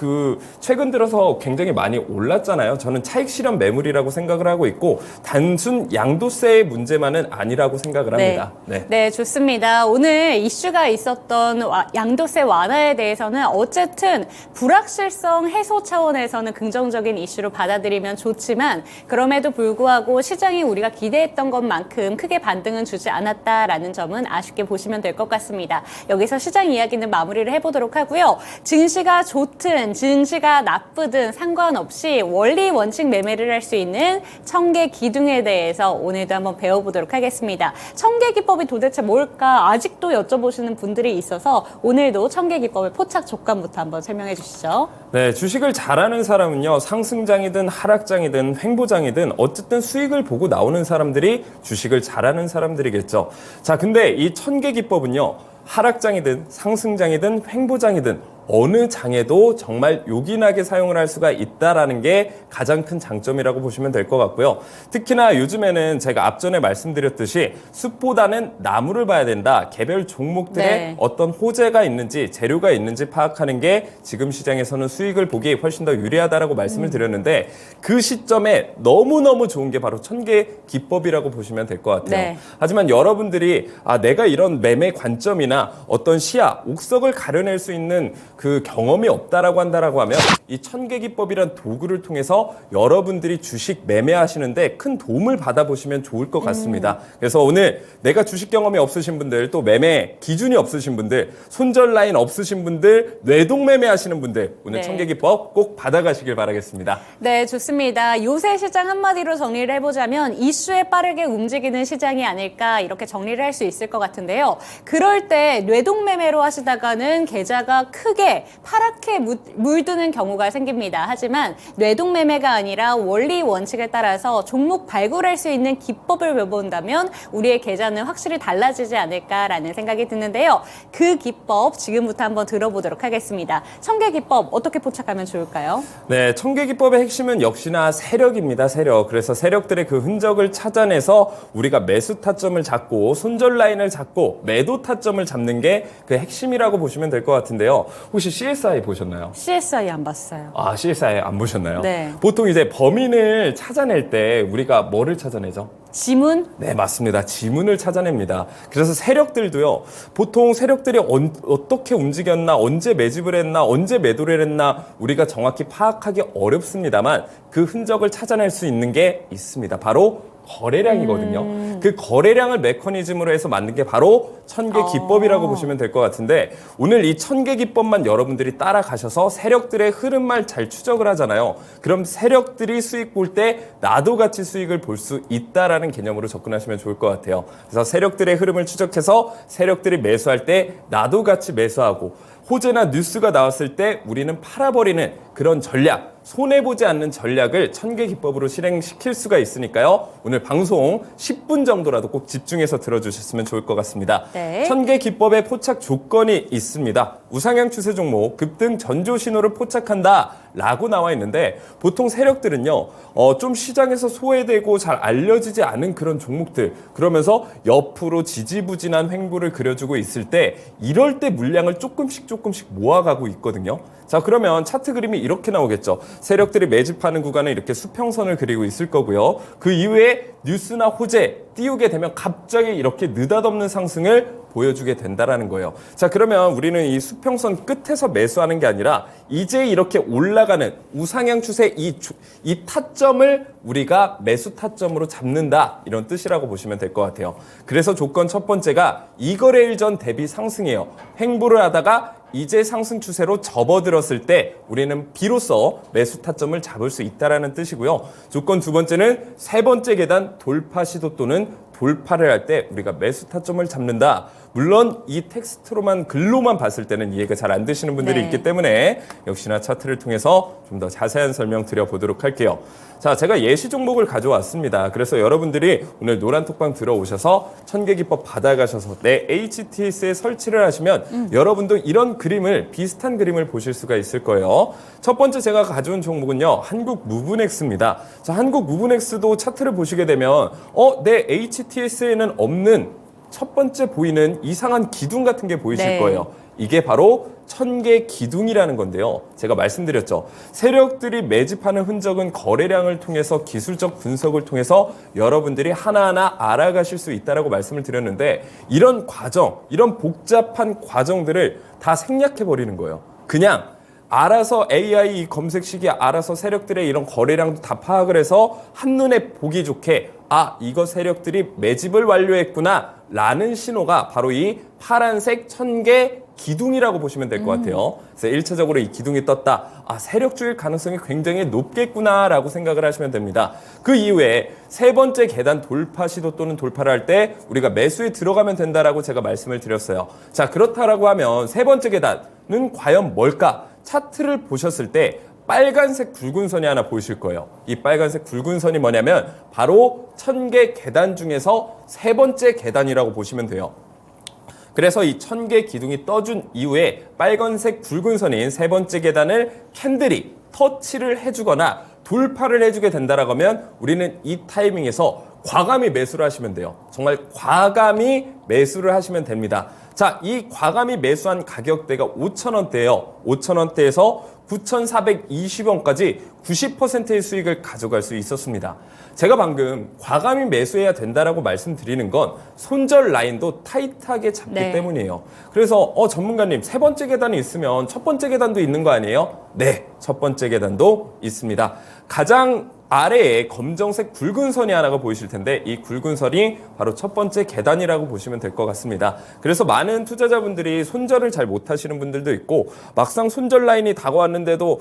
최근 들어서 굉장히 많이 올랐잖아요. 저는 차익 실현 매물이라고 생각을 하고 있고 단순 양도세의 문제만은 아니라고 생각을 합니다. 네, 좋습니다. 오늘 이슈가 있었던 양도세 완화에 대해서는 어쨌든 불확실성 해소 차원에서는 긍정적인 이슈로 받아들이면 좋지만 그럼에도 불구하고 시장이 우리가 기대했던 것만큼 크게 반등은 주지 않았다라는 점은 아쉽게 보시면 될 것 같습니다. 여기서 시장 이야기는 마무리를 해보도록 하고요. 증시가 좋든 증시가 나쁘든 상관없이 원리 원칙 매매를 할 수 있는 청계 기둥에 대해서 오늘도 한번 배워보도록 하겠습니다. 청계 기법이 도대체 뭘까 아직도 여쭤보시는 분들이 있어서 오늘도 청계 기법의 포착 족감부터 한번 설명해 주시죠. 네, 주식을 잘하는 사람은요, 상승장이든 하락장이든 횡보장이든 어쨌든 수익을 보고 나오는 사람들이 주식을 잘하는 사람들이겠죠. 자, 근데 이 천계 기법은요, 하락장이든 상승장이든 횡보장이든 어느 장에도 정말 요긴하게 사용을 할 수가 있다라는 게 가장 큰 장점이라고 보시면 될 것 같고요. 특히나 요즘에는 제가 앞전에 말씀드렸듯이 숲보다는 나무를 봐야 된다. 개별 종목들의 네. 어떤 호재가 있는지 재료가 있는지 파악하는 게 지금 시장에서는 수익을 보기 훨씬 더 유리하다라고 말씀을 드렸는데 그 시점에 너무너무 좋은 게 바로 천개 기법이라고 보시면 될 것 같아요. 네. 하지만 여러분들이 내가 이런 매매 관점이나 어떤 시야, 옥석을 가려낼 수 있는 그 경험이 없다라고 한다라고 하면 이 천개 기법이란 도구를 통해서 여러분들이 주식 매매하시는데 큰 도움을 받아보시면 좋을 것 같습니다. 그래서 오늘 내가 주식 경험이 없으신 분들, 또 매매 기준이 없으신 분들, 손절 라인 없으신 분들, 뇌동 매매하시는 분들 오늘 네. 천개 기법 꼭 받아가시길 바라겠습니다. 네, 좋습니다. 요새 시장 한마디로 정리를 해보자면 이슈에 빠르게 움직이는 시장이 아닐까 이렇게 정리를 할 수 있을 것 같은데요. 그럴 때 뇌동매매로 하시다가는 계좌가 크게 크게 파랗게 물드는 경우가 생깁니다. 하지만 뇌동매매가 아니라 원리 원칙에 따라서 종목 발굴할 수 있는 기법을 배워본다면 우리의 계좌는 확실히 달라지지 않을까라는 생각이 드는데요. 그 기법 지금부터 한번 들어보도록 하겠습니다. 천개 기법 어떻게 포착하면 좋을까요? 네, 천개 기법의 핵심은 역시나 세력입니다. 세력. 그래서 세력들의 그 흔적을 찾아내서 우리가 매수 타점을 잡고 손절 라인을 잡고 매도 타점을 잡는 게 그 핵심이라고 보시면 될 것 같은데요. 혹시 CSI 보셨나요? CSI 안 봤어요. 아, CSI 안 보셨나요? 네. 보통 이제 범인을 찾아낼 때 우리가 뭐를 찾아내죠? 지문? 네, 맞습니다. 지문을 찾아냅니다. 그래서 세력들도요, 보통 세력들이 어떻게 움직였나, 언제 매집을 했나, 언제 매도를 했나, 우리가 정확히 파악하기 어렵습니다만 그 흔적을 찾아낼 수 있는 게 있습니다. 바로 거래량이거든요. 그 거래량을 메커니즘으로 해서 만든 게 바로 천개 기법이라고 보시면 될 것 같은데, 오늘 이 천개 기법만 여러분들이 따라가셔서 세력들의 흐름만 잘 추적을 하잖아요. 그럼 세력들이 수익 볼 때 나도 같이 수익을 볼 수 있다라는 개념으로 접근하시면 좋을 것 같아요. 그래서 세력들의 흐름을 추적해서 세력들이 매수할 때 나도 같이 매수하고, 호재나 뉴스가 나왔을 때 우리는 팔아버리는 그런 전략, 손해보지 않는 전략을 천개 기법으로 실행시킬 수가 있으니까요. 오늘 방송 10분 정도라도 꼭 집중해서 들어주셨으면 좋을 것 같습니다. 네. 천개 기법의 포착 조건이 있습니다. 우상향 추세 종목, 급등 전조 신호를 포착한다 라고 나와 있는데, 보통 세력들은요, 좀 시장에서 소외되고 잘 알려지지 않은 그런 종목들, 그러면서 옆으로 지지부진한 횡보를 그려주고 있을 때, 이럴 때 물량을 조금씩 모아가고 있거든요. 자, 그러면 차트 그림이 이렇게 나오겠죠. 세력들이 매집하는 구간에 이렇게 수평선을 그리고 있을 거고요. 그 이후에 뉴스나 호재 띄우게 되면 갑자기 이렇게 느닷없는 상승을 보여주게 된다라는 거예요. 자, 그러면 우리는 이 수평선 끝에서 매수하는 게 아니라 이제 이렇게 올라가는 우상향 추세 이 타점을 우리가 매수 타점으로 잡는다, 이런 뜻이라고 보시면 될 것 같아요. 그래서 조건 첫 번째가 이거래일 전 대비 상승이에요. 횡보를 하다가 이제 상승 추세로 접어들었을 때 우리는 비로소 매수 타점을 잡을 수 있다라는 뜻이고요. 조건 두 번째는 세 번째 계단 돌파 시도 또는 돌파를 할 때 우리가 매수 타점을 잡는다. 물론 이 텍스트로만 글로만 봤을 때는 이해가 잘 안 되시는 분들이 네. 있기 때문에 역시나 차트를 통해서 좀 더 자세한 설명 드려보도록 할게요. 자, 제가 예시 종목을 가져왔습니다. 그래서 여러분들이 오늘 노란톡방 들어오셔서 천개 기법 받아가셔서 내 HTS에 설치를 하시면 여러분도 이런 그림을, 비슷한 그림을 보실 수가 있을 거예요. 첫 번째 제가 가져온 종목은요, 한국 무브넥스입니다. 자, 한국 무브넥스도 차트를 보시게 되면 내 HTS에는 없는 첫 번째 보이는 이상한 기둥 같은 게 보이실 네. 거예요. 이게 바로 천개 기둥이라는 건데요. 제가 말씀드렸죠. 세력들이 매집하는 흔적은 거래량을 통해서 기술적 분석을 통해서 여러분들이 하나하나 알아가실 수 있다라고 말씀을 드렸는데, 이런 과정, 이런 복잡한 과정들을 다 생략해버리는 거예요. 그냥 알아서 AI 검색식이 알아서 세력들의 이런 거래량도 다 파악을 해서 한눈에 보기 좋게, 아, 이거 세력들이 매집을 완료했구나 라는 신호가 바로 이 파란색 천개 기둥이라고 보시면 될 것 같아요. 그래서 1차적으로 이 기둥이 떴다. 아, 세력주일 가능성이 굉장히 높겠구나라고 생각을 하시면 됩니다. 그 이후에 세 번째 계단 돌파 시도 또는 돌파를 할 때 우리가 매수에 들어가면 된다라고 제가 말씀을 드렸어요. 자, 그렇다라고 하면 세 번째 계단은 과연 뭘까? 차트를 보셨을 때 빨간색 굵은 선이 하나 보이실 거예요. 이 빨간색 굵은 선이 뭐냐면 바로 천개 계단 중에서 세 번째 계단이라고 보시면 돼요. 그래서 이 천개 기둥이 떠준 이후에 빨간색 굵은 선인 세 번째 계단을 캔들이 터치를 해주거나 돌파를 해주게 된다라고 하면 우리는 이 타이밍에서 과감히 매수를 하시면 돼요. 정말 과감히 매수를 하시면 됩니다. 자, 이 과감히 매수한 가격대가 5,000원대예요. 5,000원대에서 9,420원까지 90%의 수익을 가져갈 수 있었습니다. 제가 방금 과감히 매수해야 된다라고 말씀드리는 건 손절 라인도 타이트하게 잡기 네. 때문이에요. 그래서 전문가님, 세 번째 계단이 있으면 첫 번째 계단도 있는 거 아니에요? 네, 첫 번째 계단도 있습니다. 가장 아래에 검정색 굵은 선이 하나가 보이실 텐데 이 굵은 선이 바로 첫 번째 계단이라고 보시면 될 것 같습니다. 그래서 많은 투자자분들이 손절을 잘 못하시는 분들도 있고 막상 손절 라인이 다가왔는데도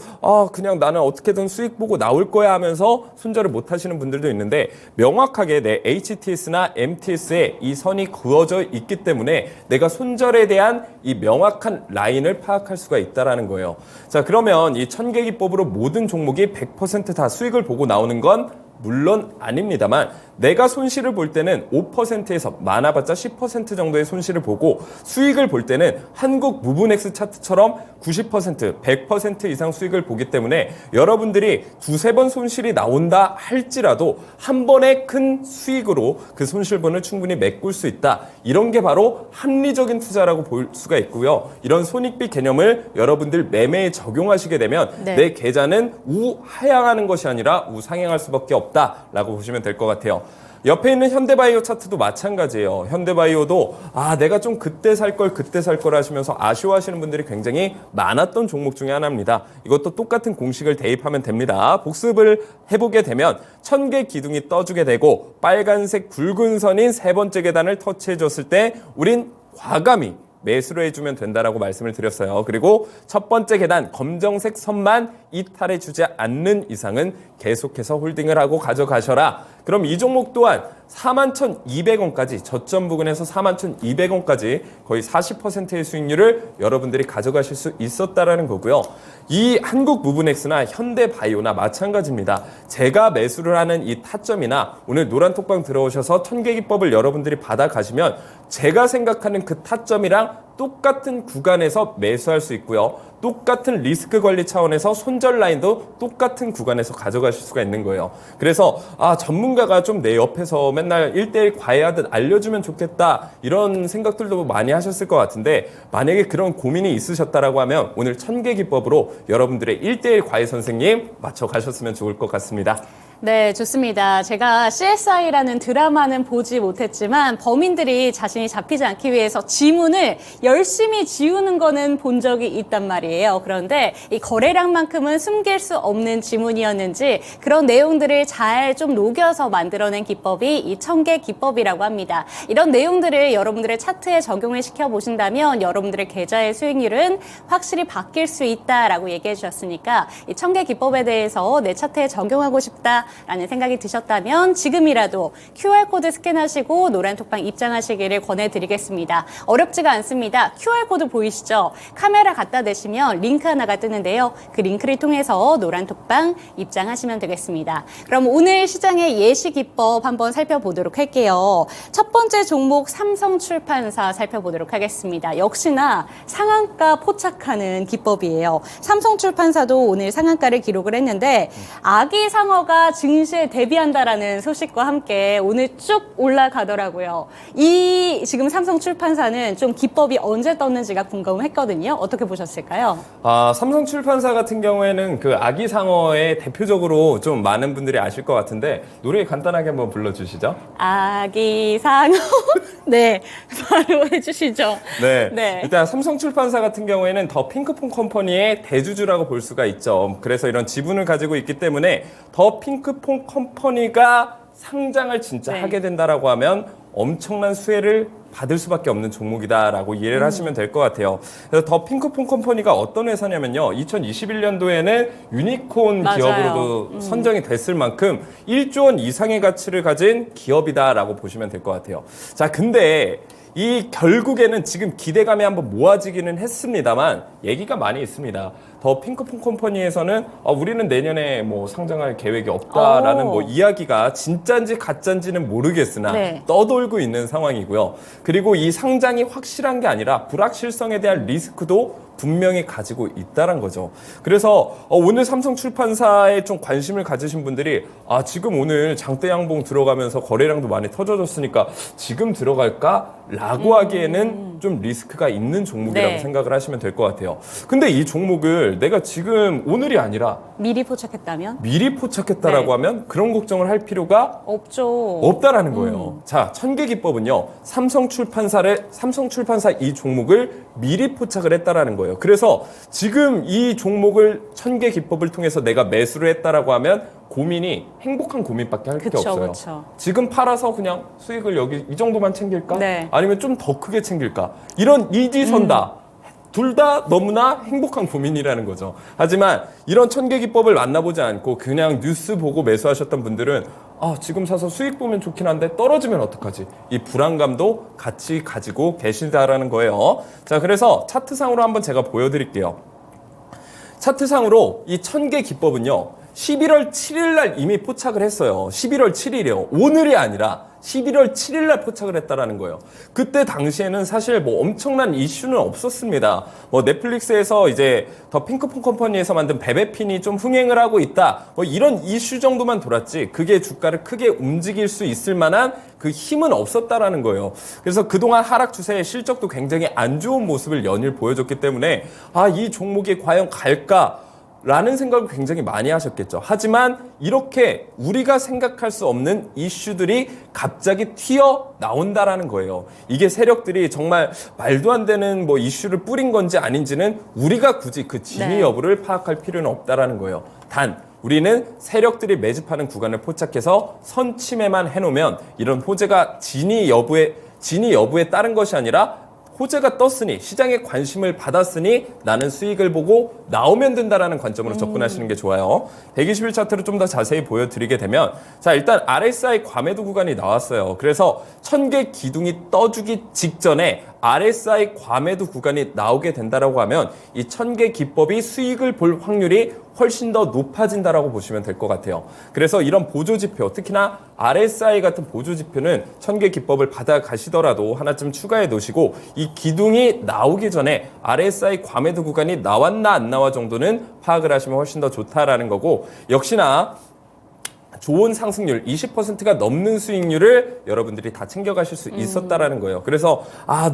그냥 나는 어떻게든 수익 보고 나올 거야 하면서 손절을 못하시는 분들도 있는데 명확하게 내 HTS나 MTS에 이 선이 그어져 있기 때문에 내가 손절에 대한 이 명확한 라인을 파악할 수가 있다는 거예요. 자, 그러면 이 천계기법으로 모든 종목이 100% 다 수익을 보고 나오는 건 물론 아닙니다만 내가 손실을 볼 때는 5%에서 많아봤자 10% 정도의 손실을 보고 수익을 볼 때는 한국 무브넥스 차트처럼 90%, 100% 이상 수익을 보기 때문에 여러분들이 두세 번 손실이 나온다 할지라도 한 번의 큰 수익으로 그 손실분을 충분히 메꿀 수 있다. 이런 게 바로 합리적인 투자라고 볼 수가 있고요. 이런 손익비 개념을 여러분들 매매에 적용하시게 되면 내 계좌는 우하향하는 것이 아니라 우상향할 수밖에 없다라고 보시면 될 것 같아요. 옆에 있는 현대바이오 차트도 마찬가지예요. 현대바이오도 내가 좀 그때 살 걸 하시면서 아쉬워하시는 분들이 굉장히 많았던 종목 중에 하나입니다. 이것도 똑같은 공식을 대입하면 됩니다. 복습을 해보게 되면 1000개 기둥이 떠주게 되고 빨간색 굵은 선인 세 번째 계단을 터치해줬을 때 우린 과감히 매수를 해주면 된다라고 말씀을 드렸어요. 그리고 첫 번째 계단 검정색 선만 이탈해주지 않는 이상은 계속해서 홀딩을 하고 가져가셔라. 그럼 이 종목 또한 41,200원까지 저점 부근에서 41,200원까지 거의 40%의 수익률을 여러분들이 가져가실 수 있었다라는 거고요. 이 한국 무브넥스나 현대바이오나 마찬가지입니다. 제가 매수를 하는 이 타점이나 오늘 노란톡방 들어오셔서 천계기법을 여러분들이 받아가시면 제가 생각하는 그 타점이랑 똑같은 구간에서 매수할 수 있고요. 똑같은 리스크 관리 차원에서 손절 라인도 똑같은 구간에서 가져가실 수가 있는 거예요. 그래서 전문가가 좀 내 옆에서 맨날 1대1 과외하듯 알려주면 좋겠다 이런 생각들도 많이 하셨을 것 같은데 만약에 그런 고민이 있으셨다라고 하면 오늘 천계기법으로 여러분들의 1대1 과외 선생님 맞춰가셨으면 좋을 것 같습니다. 네, 좋습니다. 제가 CSI라는 드라마는 보지 못했지만 범인들이 자신이 잡히지 않기 위해서 지문을 열심히 지우는 거는 본 적이 있단 말이에요. 그런데 이 거래량만큼은 숨길 수 없는 지문이었는지 그런 내용들을 잘 좀 녹여서 만들어낸 기법이 이 천계 기법이라고 합니다. 이런 내용들을 여러분들의 차트에 적용을 시켜보신다면 여러분들의 계좌의 수익률은 확실히 바뀔 수 있다라고 얘기해 주셨으니까 이 천계 기법에 대해서 내 차트에 적용하고 싶다 라는 생각이 드셨다면 지금이라도 QR코드 스캔하시고 노란톡방 입장하시기를 권해드리겠습니다. 어렵지가 않습니다. QR코드 보이시죠? 카메라 갖다 대시면 링크 하나가 뜨는데요. 그 링크를 통해서 노란톡방 입장하시면 되겠습니다. 그럼 오늘 시장의 예시 기법 한번 살펴보도록 할게요. 첫 번째 종목 삼성출판사 살펴보도록 하겠습니다. 역시나 상한가 포착하는 기법이에요. 삼성출판사도 오늘 상한가를 기록을 했는데 아기 상어가 증시에 대비한다라는 소식과 함께 오늘 쭉 올라가더라고요. 이 지금 삼성출판사는 좀 기법이 언제 떴는지가 궁금했거든요. 어떻게 보셨을까요? 삼성출판사 같은 경우에는 그 아기 상어의 대표적으로 좀 많은 분들이 아실 것 같은데 노래 간단하게 한번 불러주시죠. 아기 상어. 네, 바로 해주시죠. 네. 일단 삼성출판사 같은 경우에는 더 핑크퐁 컴퍼니의 대주주라고 볼 수가 있죠. 그래서 이런 지분을 가지고 있기 때문에 더 핑크퐁 컴퍼니가 상장을 진짜 하게 된다라고 하면 엄청난 수혜를 받을 수밖에 없는 종목이다라고 이해를 하시면 될 것 같아요. 그래서 더 핑크퐁 컴퍼니가 어떤 회사냐면요. 2021년도에는 유니콘 맞아요. 기업으로도 선정이 됐을 만큼 1조 원 이상의 가치를 가진 기업이다라고 보시면 될 것 같아요. 자, 근데 이 결국에는 지금 기대감이 한번 모아지기는 했습니다만 얘기가 많이 있습니다. 더 핑크퐁 컴퍼니에서는 우리는 내년에 뭐 상장할 계획이 없다라는 뭐 이야기가 진짜인지 가짜인지는 모르겠으나 떠돌고 있는 상황이고요. 그리고 이 상장이 확실한 게 아니라 불확실성에 대한 리스크도 분명히 가지고 있다는 거죠. 그래서 오늘 삼성출판사에 좀 관심을 가지신 분들이 지금 오늘 장대 양봉 들어가면서 거래량도 많이 터져졌으니까 지금 들어갈까? 라고 하기에는 좀 리스크가 있는 종목이라고 생각을 하시면 될 것 같아요. 근데 이 종목을 내가 지금 오늘이 아니라 미리 포착했다면? 미리 포착했다라고 하면 그런 걱정을 할 필요가 없죠. 없다라는 거예요. 자, 천계기법은요. 삼성출판사 이 종목을 미리 포착을 했다라는 거예요. 그래서 지금 이 종목을 천개 기법을 통해서 내가 매수를 했다라고 하면 고민이 행복한 고민밖에 할 게 그쵸, 없어요. 그쵸. 지금 팔아서 그냥 수익을 여기 이 정도만 챙길까? 네. 아니면 좀 더 크게 챙길까? 이런 이지선다. 둘 다 너무나 행복한 고민이라는 거죠. 하지만 이런 천개 기법을 만나보지 않고 그냥 뉴스 보고 매수하셨던 분들은 지금 사서 수익 보면 좋긴 한데 떨어지면 어떡하지? 이 불안감도 같이 가지고 계시다라는 거예요. 자, 그래서 차트상으로 한번 제가 보여드릴게요. 차트상으로 이 천개 기법은요. 11월 7일 날 이미 포착을 했어요. 11월 7일이요. 오늘이 아니라 11월 7일 날 포착을 했다라는 거예요. 그때 당시에는 사실 뭐 엄청난 이슈는 없었습니다. 뭐 넷플릭스에서 이제 더 핑크퐁 컴퍼니에서 만든 베베핀이 좀 흥행을 하고 있다. 뭐 이런 이슈 정도만 돌았지. 그게 주가를 크게 움직일 수 있을 만한 그 힘은 없었다라는 거예요. 그래서 그동안 하락 추세의 실적도 굉장히 안 좋은 모습을 연일 보여줬기 때문에 이 종목이 과연 갈까? 라는 생각을 굉장히 많이 하셨겠죠. 하지만 이렇게 우리가 생각할 수 없는 이슈들이 갑자기 튀어나온다라는 거예요. 이게 세력들이 정말 말도 안 되는 뭐 이슈를 뿌린 건지 아닌지는 우리가 굳이 그 진위 여부를 파악할 필요는 없다라는 거예요. 단 우리는 세력들이 매집하는 구간을 포착해서 선침해만 해놓으면 이런 호재가 진위 여부에 따른 것이 아니라 호재가 떴으니 시장에 관심을 받았으니 나는 수익을 보고 나오면 된다라는 관점으로 접근하시는 게 좋아요. 121 차트로 좀 더 자세히 보여드리게 되면 자 일단 RSI 과매도 구간이 나왔어요. 그래서 1000개 기둥이 떠주기 직전에 RSI 과매도 구간이 나오게 된다라고 하면 이 1000개 기법이 수익을 볼 확률이 훨씬 더 높아진다라고 보시면 될 것 같아요. 그래서 이런 보조지표, 특히나 RSI 같은 보조지표는 1000개 기법을 받아가시더라도 하나쯤 추가해 놓으시고 이 기둥이 나오기 전에 RSI 과매도 구간이 나왔나 안 나와 정도는 파악을 하시면 훨씬 더 좋다라는 거고 역시나 좋은 상승률 20%가 넘는 수익률을 여러분들이 다 챙겨가실 수 있었다라는 거예요. 그래서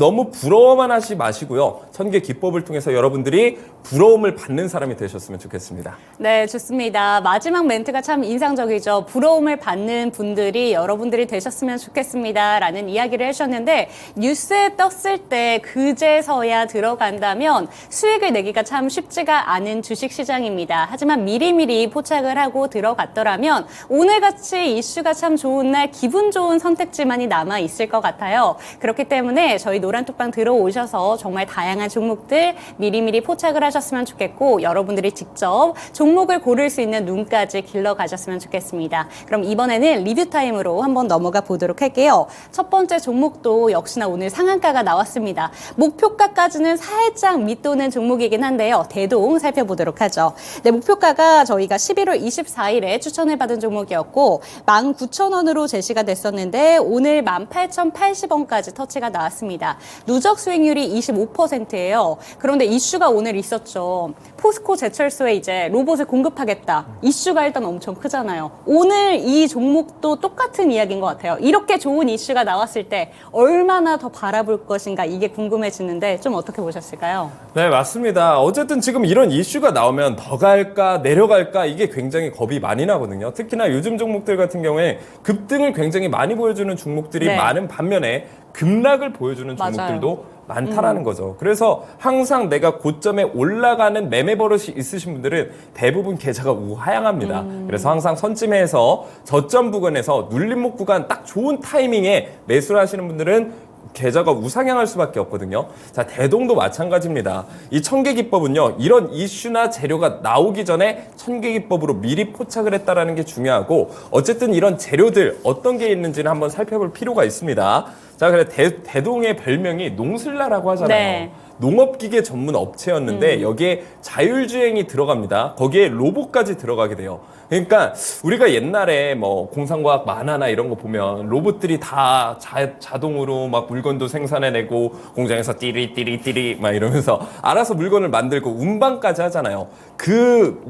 너무 부러워만 하지 마시고요. 1000개 기법을 통해서 여러분들이 부러움을 받는 사람이 되셨으면 좋겠습니다. 네, 좋습니다. 마지막 멘트가 참 인상적이죠. 부러움을 받는 분들이 여러분들이 되셨으면 좋겠습니다. 라는 이야기를 해주셨는데 뉴스에 떴을 때 그제서야 들어간다면 수익을 내기가 참 쉽지가 않은 주식시장입니다. 하지만 미리미리 포착을 하고 들어갔더라면 오늘같이 이슈가 참 좋은 날 기분 좋은 선택지만이 남아있을 것 같아요. 그렇기 때문에 저희 노란톡방 들어오셔서 정말 다양한 종목들 미리미리 포착을 하셨으면 좋겠고 여러분들이 직접 종목을 고를 수 있는 눈까지 길러가셨으면 좋겠습니다. 그럼 이번에는 리뷰 타임으로 한번 넘어가 보도록 할게요. 첫 번째 종목도 역시나 오늘 상한가가 나왔습니다. 목표가까지는 살짝 밑도는 종목이긴 한데요. 대동 살펴보도록 하죠. 네, 목표가가 저희가 11월 24일에 추천을 받은 종목이었고 19,000원으로 제시가 됐었는데 오늘 18,080원까지 터치가 나왔습니다. 누적 수익률이 25%예요. 그런데 이슈가 오늘 있었죠. 포스코 제철소에 이제 로봇을 공급하겠다. 이슈가 일단 엄청 크잖아요. 오늘 이 종목도 똑같은 이야기인 것 같아요. 이렇게 좋은 이슈가 나왔을 때 얼마나 더 바라볼 것인가 이게 궁금해지는데 좀 어떻게 보셨을까요? 네, 맞습니다. 어쨌든 지금 이런 이슈가 나오면 더 갈까 내려갈까 이게 굉장히 겁이 많이 나거든요. 특히나 요즘 종목들 같은 경우에 급등을 굉장히 많이 보여주는 종목들이 많은 반면에 급락을 보여주는 종목들도 많다라는 거죠. 그래서 항상 내가 고점에 올라가는 매매 버릇이 있으신 분들은 대부분 계좌가 우하향합니다. 그래서 항상 선찜해서 저점 부근에서 눌림목 구간 딱 좋은 타이밍에 매수를 하시는 분들은 계좌가 우상향할 수밖에 없거든요. 자, 대동도 마찬가지입니다. 이 1000개 기법은요. 이런 이슈나 재료가 나오기 전에 1000개 기법으로 미리 포착을 했다라는 게 중요하고 어쨌든 이런 재료들 어떤 게 있는지는 한번 살펴볼 필요가 있습니다. 자, 그래 대동의 별명이 농슬라라고 하잖아요. 네. 농업기계 전문 업체였는데 여기에 자율주행이 들어갑니다. 거기에 로봇까지 들어가게 돼요. 그러니까 우리가 옛날에 뭐 공상과학 만화나 이런 거 보면 로봇들이 다 자동으로 막 물건도 생산해내고 공장에서 띠리띠리띠리 막 이러면서 알아서 물건을 만들고 운반까지 하잖아요. 그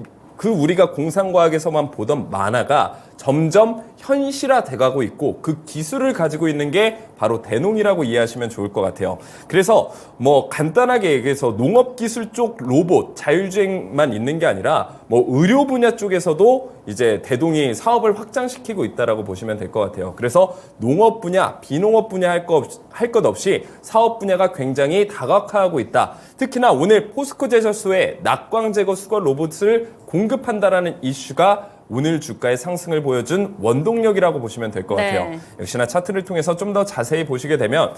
우리가 공상과학에서만 보던 만화가 점점 현실화돼 가고 있고 그 기술을 가지고 있는 게 바로 대농이라고 이해하시면 좋을 것 같아요. 그래서 뭐 간단하게 얘기해서 농업 기술 쪽 로봇 자율주행만 있는 게 아니라 뭐 의료 분야 쪽에서도 이제 대동이 사업을 확장시키고 있다라고 보시면 될 것 같아요. 그래서 농업 분야, 비농업 분야 할 것 없이 사업 분야가 굉장히 다각화하고 있다. 특히나 오늘 포스코 제철소에 낙광 제거 수거 로봇을 공급한다라는 이슈가 오늘 주가의 상승을 보여준 원동력이라고 보시면 될 것 같아요. 네. 역시나 차트를 통해서 좀 더 자세히 보시게 되면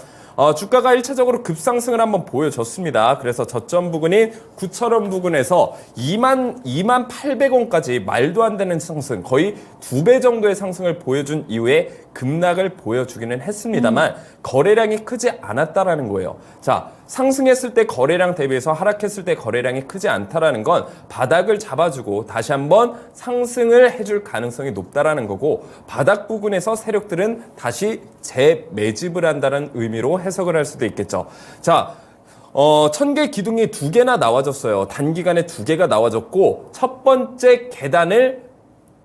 주가가 1차적으로 급상승을 한번 보여줬습니다. 그래서 저점 부근인 9,000원 부근에서 28,000원까지 말도 안 되는 상승, 거의 2배 정도의 상승을 보여준 이후에 급락을 보여주기는 했습니다만 거래량이 크지 않았다라는 거예요. 자, 상승했을 때 거래량 대비해서 하락했을 때 거래량이 크지 않다라는 건 바닥을 잡아주고 다시 한번 상승을 해줄 가능성이 높다라는 거고, 바닥 부근에서 세력들은 다시 재매집을 한다는 의미로 해석을 할 수도 있겠죠. 자, 1000개 기둥이 2개나 나와졌어요. 단기간에 2개가 나와졌고 첫 번째 계단을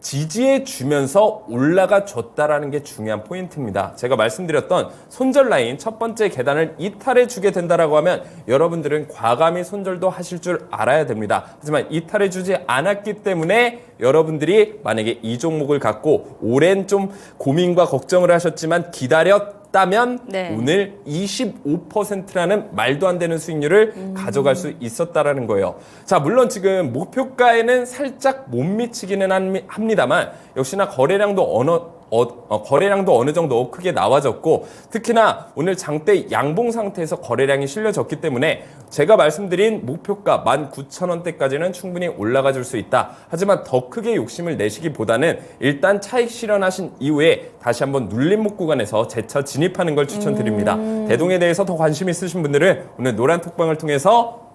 지지해 주면서 올라가 줬다라는 게 중요한 포인트입니다. 제가 말씀드렸던 손절 라인 첫 번째 계단을 이탈해 주게 된다라고 하면 여러분들은 과감히 손절도 하실 줄 알아야 됩니다. 하지만 이탈해 주지 않았기 때문에 여러분들이 만약에 이 종목을 갖고 오랜 좀 고민과 걱정을 하셨지만 기다렸다면 네. 오늘 25%라는 말도 안 되는 수익률을 가져갈 수 있었다라는 거예요. 자, 물론 지금 목표가에는 살짝 못 미치기는 합니다만 역시나 거래량도 어느 정도 크게 나와졌고, 특히나 오늘 장대 양봉 상태에서 거래량이 실려졌기 때문에 제가 말씀드린 목표가 19,000원대까지는 충분히 올라가 줄 수 있다. 하지만 더 크게 욕심을 내시기보다는 일단 차익 실현하신 이후에 다시 한번 눌림목 구간에서 재차 진입하는 걸 추천드립니다. 대동에 대해서 더 관심 있으신 분들은 오늘 노란 톡방을 통해서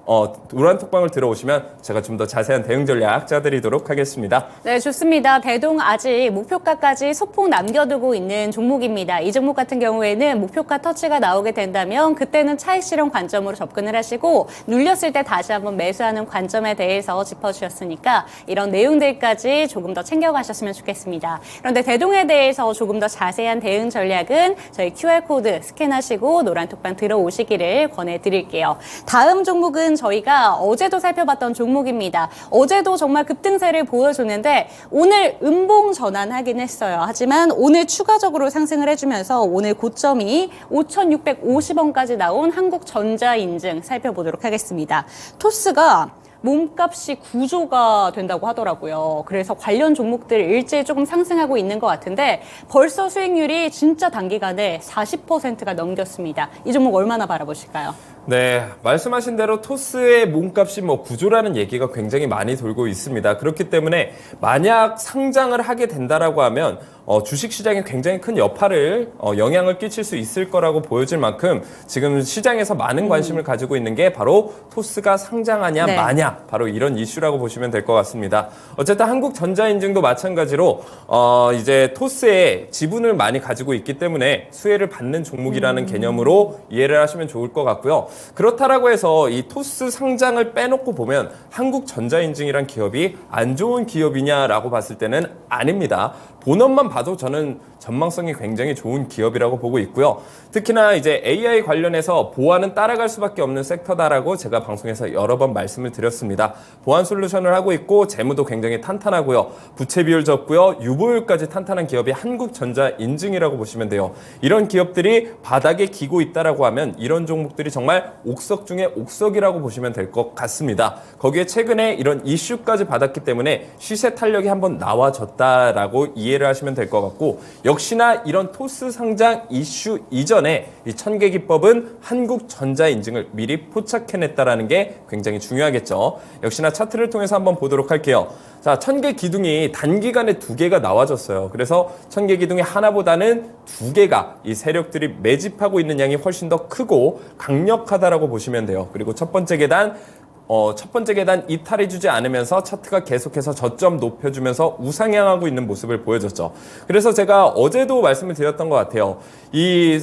노란 톡방을 들어오시면 제가 좀 더 자세한 대응 전략 짜드리도록 하겠습니다. 네, 좋습니다. 대동 아직 목표가까지 소폭 남겨두고 있는 종목입니다. 이 종목 같은 경우에는 목표가 터치가 나오게 된다면 그때는 차익 실현 관점으로 접근을 하시고 눌렸을 때 다시 한번 매수하는 관점에 대해서 짚어주셨으니까 이런 내용들까지 조금 더 챙겨가셨으면 좋겠습니다. 그런데 대동에 대해서 조금 더 자세한 대응 전략은 저희 QR코드 스캔하시고 노란 톡방 들어오시기를 권해드릴게요. 다음 종목은 저희가 어제도 살펴봤던 종목입니다. 어제도 정말 급등세를 보여줬는데 오늘 음봉 전환하긴 했어요. 하지만 오늘 추가적으로 상승을 해주면서 오늘 고점이 5,650원까지 나온 한국전자인증 살펴보도록 하겠습니다. 토스가 몸값이 9조가 된다고 하더라고요. 그래서 관련 종목들 일제히 조금 상승하고 있는 것 같은데 벌써 수익률이 진짜 단기간에 40%가 넘겼습니다. 이 종목 얼마나 바라보실까요? 네, 말씀하신 대로 토스의 몸값이 9조라는 얘기가 굉장히 많이 돌고 있습니다. 그렇기 때문에 만약 상장을 하게 된다라고 하면 주식시장에 굉장히 큰 여파를 영향을 끼칠 수 있을 거라고 보여질 만큼 지금 시장에서 많은 관심을 가지고 있는 게 바로 토스가 상장하냐 네. 마냐, 바로 이런 이슈라고 보시면 될 것 같습니다. 어쨌든 한국전자인증도 마찬가지로 이제 토스에 지분을 많이 가지고 있기 때문에 수혜를 받는 종목이라는 개념으로 이해를 하시면 좋을 것 같고요. 그렇다라고 해서 이 토스 상장을 빼놓고 보면 한국전자인증이란 기업이 안 좋은 기업이냐라고 봤을 때는 아닙니다. 본업만 봐도 저는 전망성이 굉장히 좋은 기업이라고 보고 있고요. 특히나 이제 AI 관련해서 보안은 따라갈 수밖에 없는 섹터다라고 제가 방송에서 여러 번 말씀을 드렸습니다. 보안 솔루션을 하고 있고 재무도 굉장히 탄탄하고요. 부채 비율 적고요. 유보율까지 탄탄한 기업이 한국전자인증이라고 보시면 돼요. 이런 기업들이 바닥에 기고 있다라고 하면 이런 종목들이 정말 옥석 중에 옥석이라고 보시면 될 것 같습니다. 거기에 최근에 이런 이슈까지 받았기 때문에 시세 탄력이 한번 나와졌다라고 이해를 하시면 될 것 같고, 역시나 이런 토스 상장 이슈 이전에 이 1000개 기법은 한국전자인증을 미리 포착해냈다라는 게 굉장히 중요하겠죠. 역시나 차트를 통해서 한번 보도록 할게요. 자, 1000개 기둥이 단기간에 2개가 나와졌어요. 그래서 1000개 기둥이 하나보다는 2개가 이 세력들이 매집하고 있는 양이 훨씬 더 크고 강력하다라고 보시면 돼요. 그리고 첫 번째 계단 이탈해주지 않으면서 차트가 계속해서 저점 높여주면서 우상향하고 있는 모습을 보여줬죠. 그래서 제가 어제도 말씀을 드렸던 것 같아요. 이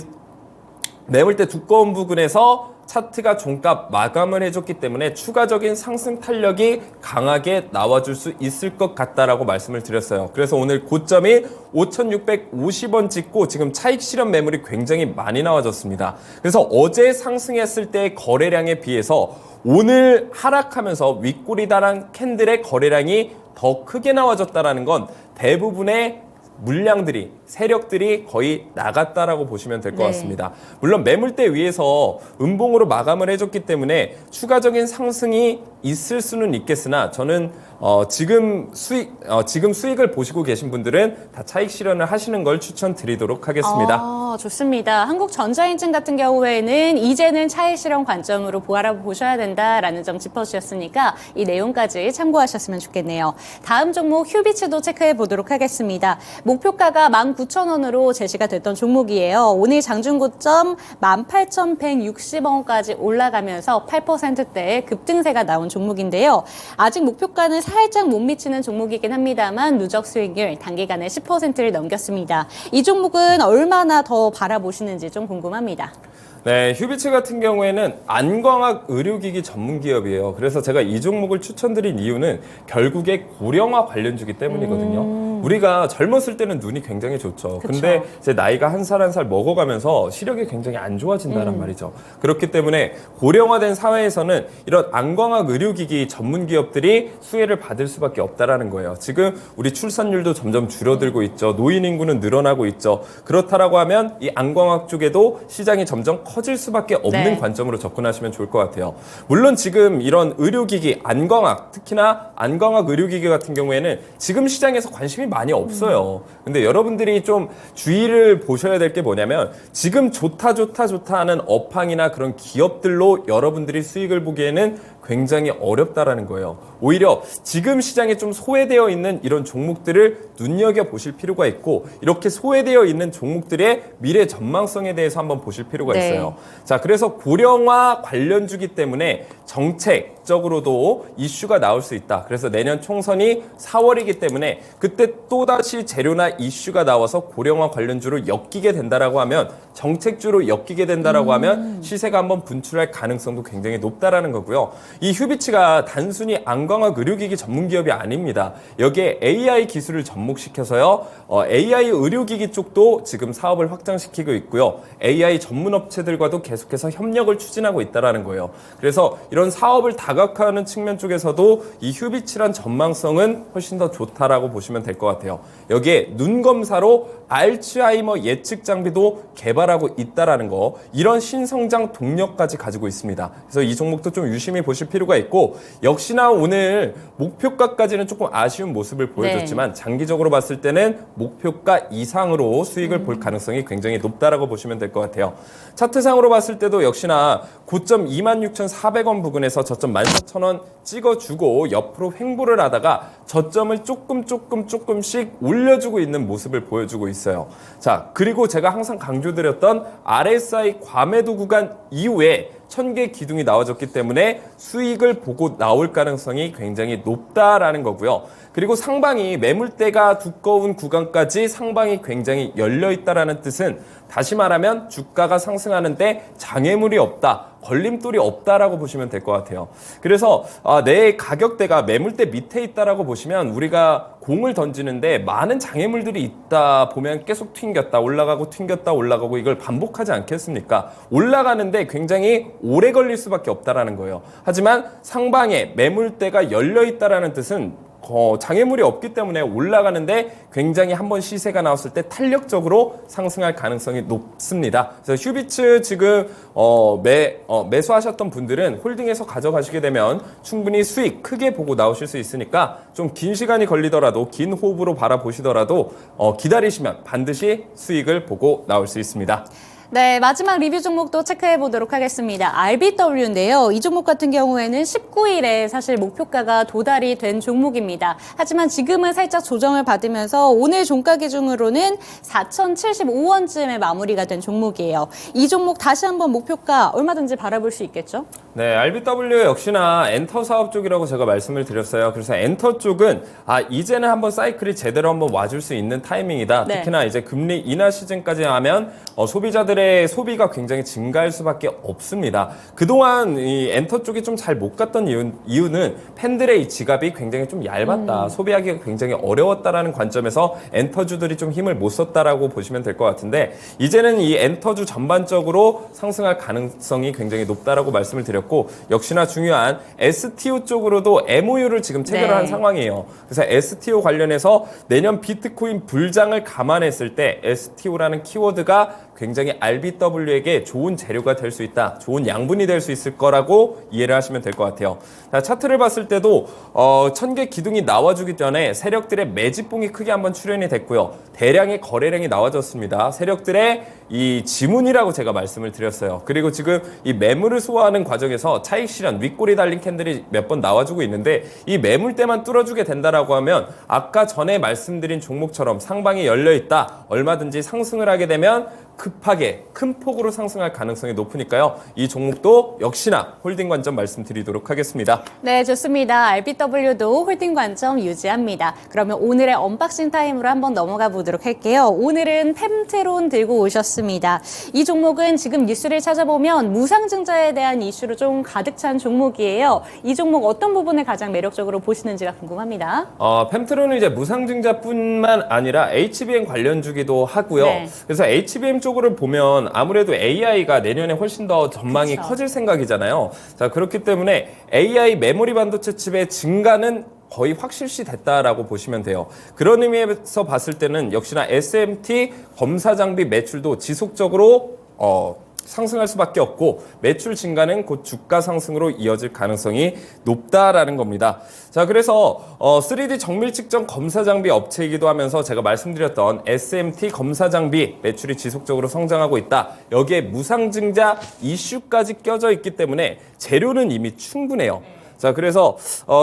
매물대 두꺼운 부분에서 차트가 종가 마감을 해줬기 때문에 추가적인 상승 탄력이 강하게 나와줄 수 있을 것 같다라고 말씀을 드렸어요. 그래서 오늘 고점이 5,650원 찍고 지금 차익 실현 매물이 굉장히 많이 나와졌습니다. 그래서 어제 상승했을 때의 거래량에 비해서 오늘 하락하면서 윗골이 달한 캔들의 거래량이 더 크게 나와졌다는 건 대부분의 물량들이, 세력들이 거의 나갔다라고 보시면 될 것 같습니다. 물론 매물대 위에서 음봉으로 마감을 해줬기 때문에 추가적인 상승이 있을 수는 있겠으나 저는 지금 수익을 보시고 계신 분들은 다 차익 실현을 하시는 걸 추천드리도록 하겠습니다. 좋습니다. 한국전자인증 같은 경우에는 이제는 차익 실현 관점으로 보셔야 된다라는 점 짚어주셨으니까 이 내용까지 참고하셨으면 좋겠네요. 다음 종목 휴비츠도 체크해 보도록 하겠습니다. 목표가가 19,000원으로 제시가 됐던 종목이에요. 오늘 장중 고점 18,160원까지 올라가면서 8%대의 급등세가 나온 종목인데요. 아직 목표가는 살짝 못 미치는 종목이긴 합니다만 누적 수익률 단기간에 10%를 넘겼습니다. 이 종목은 얼마나 더 바라보시는지 좀 궁금합니다. 네, 휴비츠 같은 경우에는 안광학 의료기기 전문 기업이에요. 그래서 제가 이 종목을 추천드린 이유는 결국에 고령화 관련주기 때문이거든요. 우리가 젊었을 때는 눈이 굉장히 좋죠. 근데 이제 나이가 한 살 한 살 먹어가면서 시력이 굉장히 안 좋아진다는 말이죠. 그렇기 때문에 고령화된 사회에서는 이런 안광학 의료기기 전문 기업들이 수혜를 받을 수밖에 없다라는 거예요. 지금 우리 출산율도 점점 줄어들고 있죠. 노인 인구는 늘어나고 있죠. 그렇다라고 하면 이 안광학 쪽에도 시장이 점점 커질 수밖에 없는 관점으로 접근하시면 좋을 것 같아요. 물론 지금 이런 의료기기, 안광학, 특히나 안광학 의료기기 같은 경우에는 지금 시장에서 관심이 많이 없어요. 근데 여러분들이 좀 주의를 보셔야 될 게 뭐냐면 지금 좋다 하는 업황이나 그런 기업들로 여러분들이 수익을 보기에는 굉장히 어렵다라는 거예요. 오히려 지금 시장에 좀 소외되어 있는 이런 종목들을 눈여겨보실 필요가 있고 이렇게 소외되어 있는 종목들의 미래 전망성에 대해서 한번 보실 필요가 있어요. 자, 그래서 고령화 관련주기 때문에 정책적으로도 이슈가 나올 수 있다. 그래서 내년 총선이 4월이기 때문에 그때 또다시 재료나 이슈가 나와서 고령화 관련주로 엮이게 된다라고 하면 정책주로 엮이게 된다라고 하면 시세가 한번 분출할 가능성도 굉장히 높다라는 거고요. 이 휴비츠가 단순히 안광학 의료기기 전문 기업이 아닙니다. 여기에 AI 기술을 접목시켜서요. AI 의료기기 쪽도 지금 사업을 확장시키고 있고요. AI 전문 업체들과도 계속해서 협력을 추진하고 있다라는 거예요. 그래서 이런 사업을 다각화하는 측면 쪽에서도 이 휴비츠란 전망성은 훨씬 더 좋다라고 보시면 될 것 같아요. 여기에 눈 검사로 알츠하이머 예측 장비도 개발하고 있다라는 거, 이런 신성장 동력까지 가지고 있습니다. 그래서 이 종목도 좀 유심히 보실 필요가 있고, 역시나 오늘 목표가까지는 조금 아쉬운 모습을 보여줬지만 장기적으로 봤을 때는 목표가 이상으로 수익을 볼 가능성이 굉장히 높다라고 보시면 될 것 같아요. 차트상으로 봤을 때도 역시나 고점 26,400원 부근에서 저점 14,000원 찍어주고 옆으로 횡보를 하다가 저점을 조금씩 올려주고 있는 모습을 보여주고 있어요. 자, 그리고 제가 항상 강조드렸던 RSI 과매도 구간 이후에 1000개 기둥이 나와줬기 때문에 수익을 보고 나올 가능성이 굉장히 높다라는 거고요. 그리고 상방이 매물대가 두꺼운 구간까지 상방이 굉장히 열려있다라는 뜻은 다시 말하면 주가가 상승하는데 장애물이 없다, 걸림돌이 없다라고 보시면 될 것 같아요. 그래서 내 가격대가 매물대 밑에 있다라고 보시면 우리가 공을 던지는데 많은 장애물들이 있다 보면 계속 튕겼다 올라가고 튕겼다 올라가고 이걸 반복하지 않겠습니까? 올라가는데 굉장히 오래 걸릴 수밖에 없다라는 거예요. 하지만 상방에 매물대가 열려 있다라는 뜻은 장애물이 없기 때문에 올라가는데 굉장히 한번 시세가 나왔을 때 탄력적으로 상승할 가능성이 높습니다. 그래서 휴비츠 지금 매수하셨던 분들은 홀딩해서 가져가시게 되면 충분히 수익 크게 보고 나오실 수 있으니까 좀 긴 시간이 걸리더라도 긴 호흡으로 바라보시더라도 기다리시면 반드시 수익을 보고 나올 수 있습니다. 네, 마지막 리뷰 종목도 체크해 보도록 하겠습니다. RBW인데요. 이 종목 같은 경우에는 19일에 사실 목표가가 도달이 된 종목입니다. 하지만 지금은 살짝 조정을 받으면서 오늘 종가 기준으로는 4,075원쯤에 마무리가 된 종목이에요. 이 종목 다시 한번 목표가 얼마든지 바라볼 수 있겠죠? 네, RBW 역시나 엔터 사업 쪽이라고 제가 말씀을 드렸어요. 그래서 엔터 쪽은 이제는 한번 사이클이 제대로 한번 와줄 수 있는 타이밍이다. 네. 특히나 이제 금리 인하 시즌까지 하면 소비자들의 소비가 굉장히 증가할 수밖에 없습니다. 그동안 이 엔터 쪽이 좀 잘 못 갔던 이유는 팬들의 이 지갑이 굉장히 좀 얇았다. 소비하기가 굉장히 어려웠다라는 관점에서 엔터주들이 좀 힘을 못 썼다라고 보시면 될 것 같은데, 이제는 이 엔터주 전반적으로 상승할 가능성이 굉장히 높다라고 말씀을 드렸고, 역시나 중요한 STO 쪽으로도 MOU를 지금 체결한 네. 상황이에요. 그래서 STO 관련해서 내년 비트코인 불장을 감안했을 때 STO라는 키워드가 굉장히 RBW에게 좋은 재료가 될 수 있다, 좋은 양분이 될 수 있을 거라고 이해를 하시면 될 것 같아요. 자, 차트를 봤을 때도 1000개 기둥이 나와주기 전에 세력들의 매집봉이 크게 한번 출현이 됐고요. 대량의 거래량이 나와졌습니다. 세력들의 이 지문이라고 제가 말씀을 드렸어요. 그리고 지금 이 매물을 소화하는 과정에서 차익 실현, 윗골이 달린 캔들이 몇 번 나와주고 있는데, 이 매물대만 뚫어주게 된다라고 하면 아까 전에 말씀드린 종목처럼 상방이 열려있다, 얼마든지 상승을 하게 되면 급하게 큰 폭으로 상승할 가능성이 높으니까요. 이 종목도 역시나 홀딩 관점 말씀드리도록 하겠습니다. 네, 좋습니다. RBW도 홀딩 관점 유지합니다. 그러면 오늘의 언박싱 타임으로 한번 넘어가 보도록 할게요. 오늘은 펜트론 들고 오셨습니다. 이 종목은 지금 뉴스를 찾아보면 무상증자에 대한 이슈로 좀 가득 찬 종목이에요. 이 종목 어떤 부분을 가장 매력적으로 보시는지가 궁금합니다. 펜트론은 이제 무상증자뿐만 아니라 HBM 관련주기도 하고요. 네. 그래서 HBM 쪽으로 보면 아무래도 AI가 내년에 훨씬 더 전망이 그쵸. 커질 생각이잖아요. 자, 그렇기 때문에 AI 메모리 반도체 칩의 증가는 거의 확실시 됐다라고 보시면 돼요. 그런 의미에서 봤을 때는 역시나 SMT 검사 장비 매출도 지속적으로 상승할 수밖에 없고, 매출 증가는 곧 주가 상승으로 이어질 가능성이 높다라는 겁니다. 자, 그래서 3D 정밀 측정 검사 장비 업체이기도 하면서 제가 말씀드렸던 SMT 검사 장비 매출이 지속적으로 성장하고 있다. 여기에 무상증자 이슈까지 껴져 있기 때문에 재료는 이미 충분해요. 자, 그래서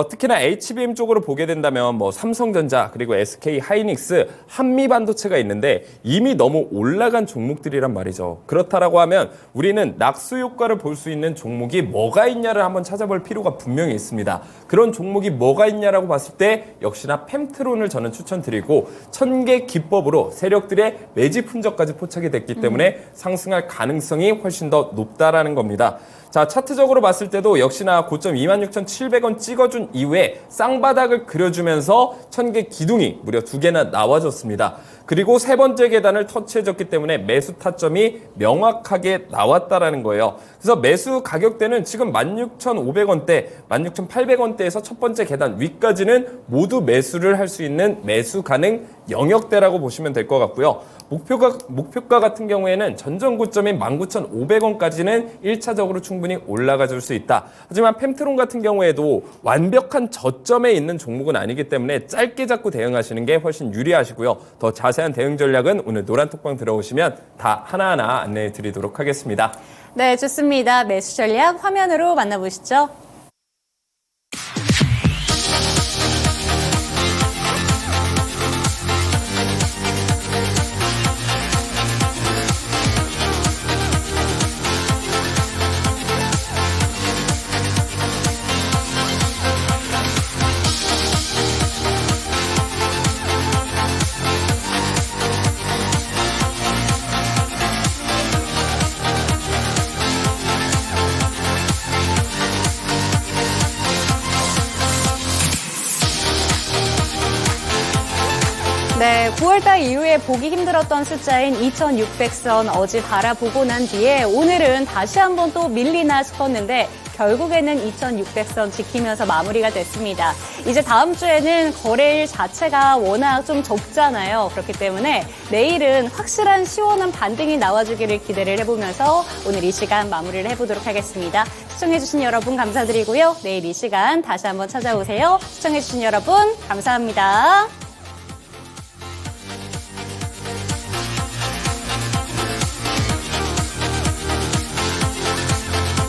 특히나 HBM 쪽으로 보게 된다면 뭐 삼성전자, 그리고 SK 하이닉스, 한미반도체가 있는데 이미 너무 올라간 종목들이란 말이죠. 그렇다라고 하면 우리는 낙수 효과를 볼 수 있는 종목이 뭐가 있냐를 한번 찾아볼 필요가 분명히 있습니다. 그런 종목이 뭐가 있냐라고 봤을 때 역시나 펜트론을 저는 추천드리고, 1000개 기법으로 세력들의 매집 흔적까지 포착이 됐기 때문에 상승할 가능성이 훨씬 더 높다라는 겁니다. 자, 차트적으로 봤을 때도 역시나 고점 26,700원 찍어준 이후에 쌍바닥을 그려주면서 1000개 기둥이 무려 2개나 나와줬습니다. 그리고 세 번째 계단을 터치해줬기 때문에 매수 타점이 명확하게 나왔다라는 거예요. 그래서 매수 가격대는 지금 16,500원대, 16,800원대에서 첫 번째 계단 위까지는 모두 매수를 할 수 있는 매수 가능 영역대라고 보시면 될 것 같고요. 목표가 같은 경우에는 전전 고점인 19,500원까지는 1차적으로 충분히 올라가 줄 수 있다. 하지만 펜트론 같은 경우에도 완벽한 저점에 있는 종목은 아니기 때문에 짧게 잡고 대응하시는 게 훨씬 유리하시고요. 더 자세한 대응 전략은 오늘 노란톡방 들어오시면 다 하나하나 안내해 드리도록 하겠습니다. 네, 좋습니다. 매수 전략 화면으로 만나보시죠. 네, 9월달 이후에 보기 힘들었던 숫자인 2600선 어제 바라보고 난 뒤에 오늘은 다시 한번 또 밀리나 싶었는데 결국에는 2600선 지키면서 마무리가 됐습니다. 이제 다음 주에는 거래일 자체가 워낙 좀 적잖아요. 그렇기 때문에 내일은 확실한 시원한 반등이 나와주기를 기대를 해보면서 오늘 이 시간 마무리를 해보도록 하겠습니다. 시청해주신 여러분 감사드리고요. 내일 이 시간 다시 한번 찾아오세요. 시청해주신 여러분 감사합니다.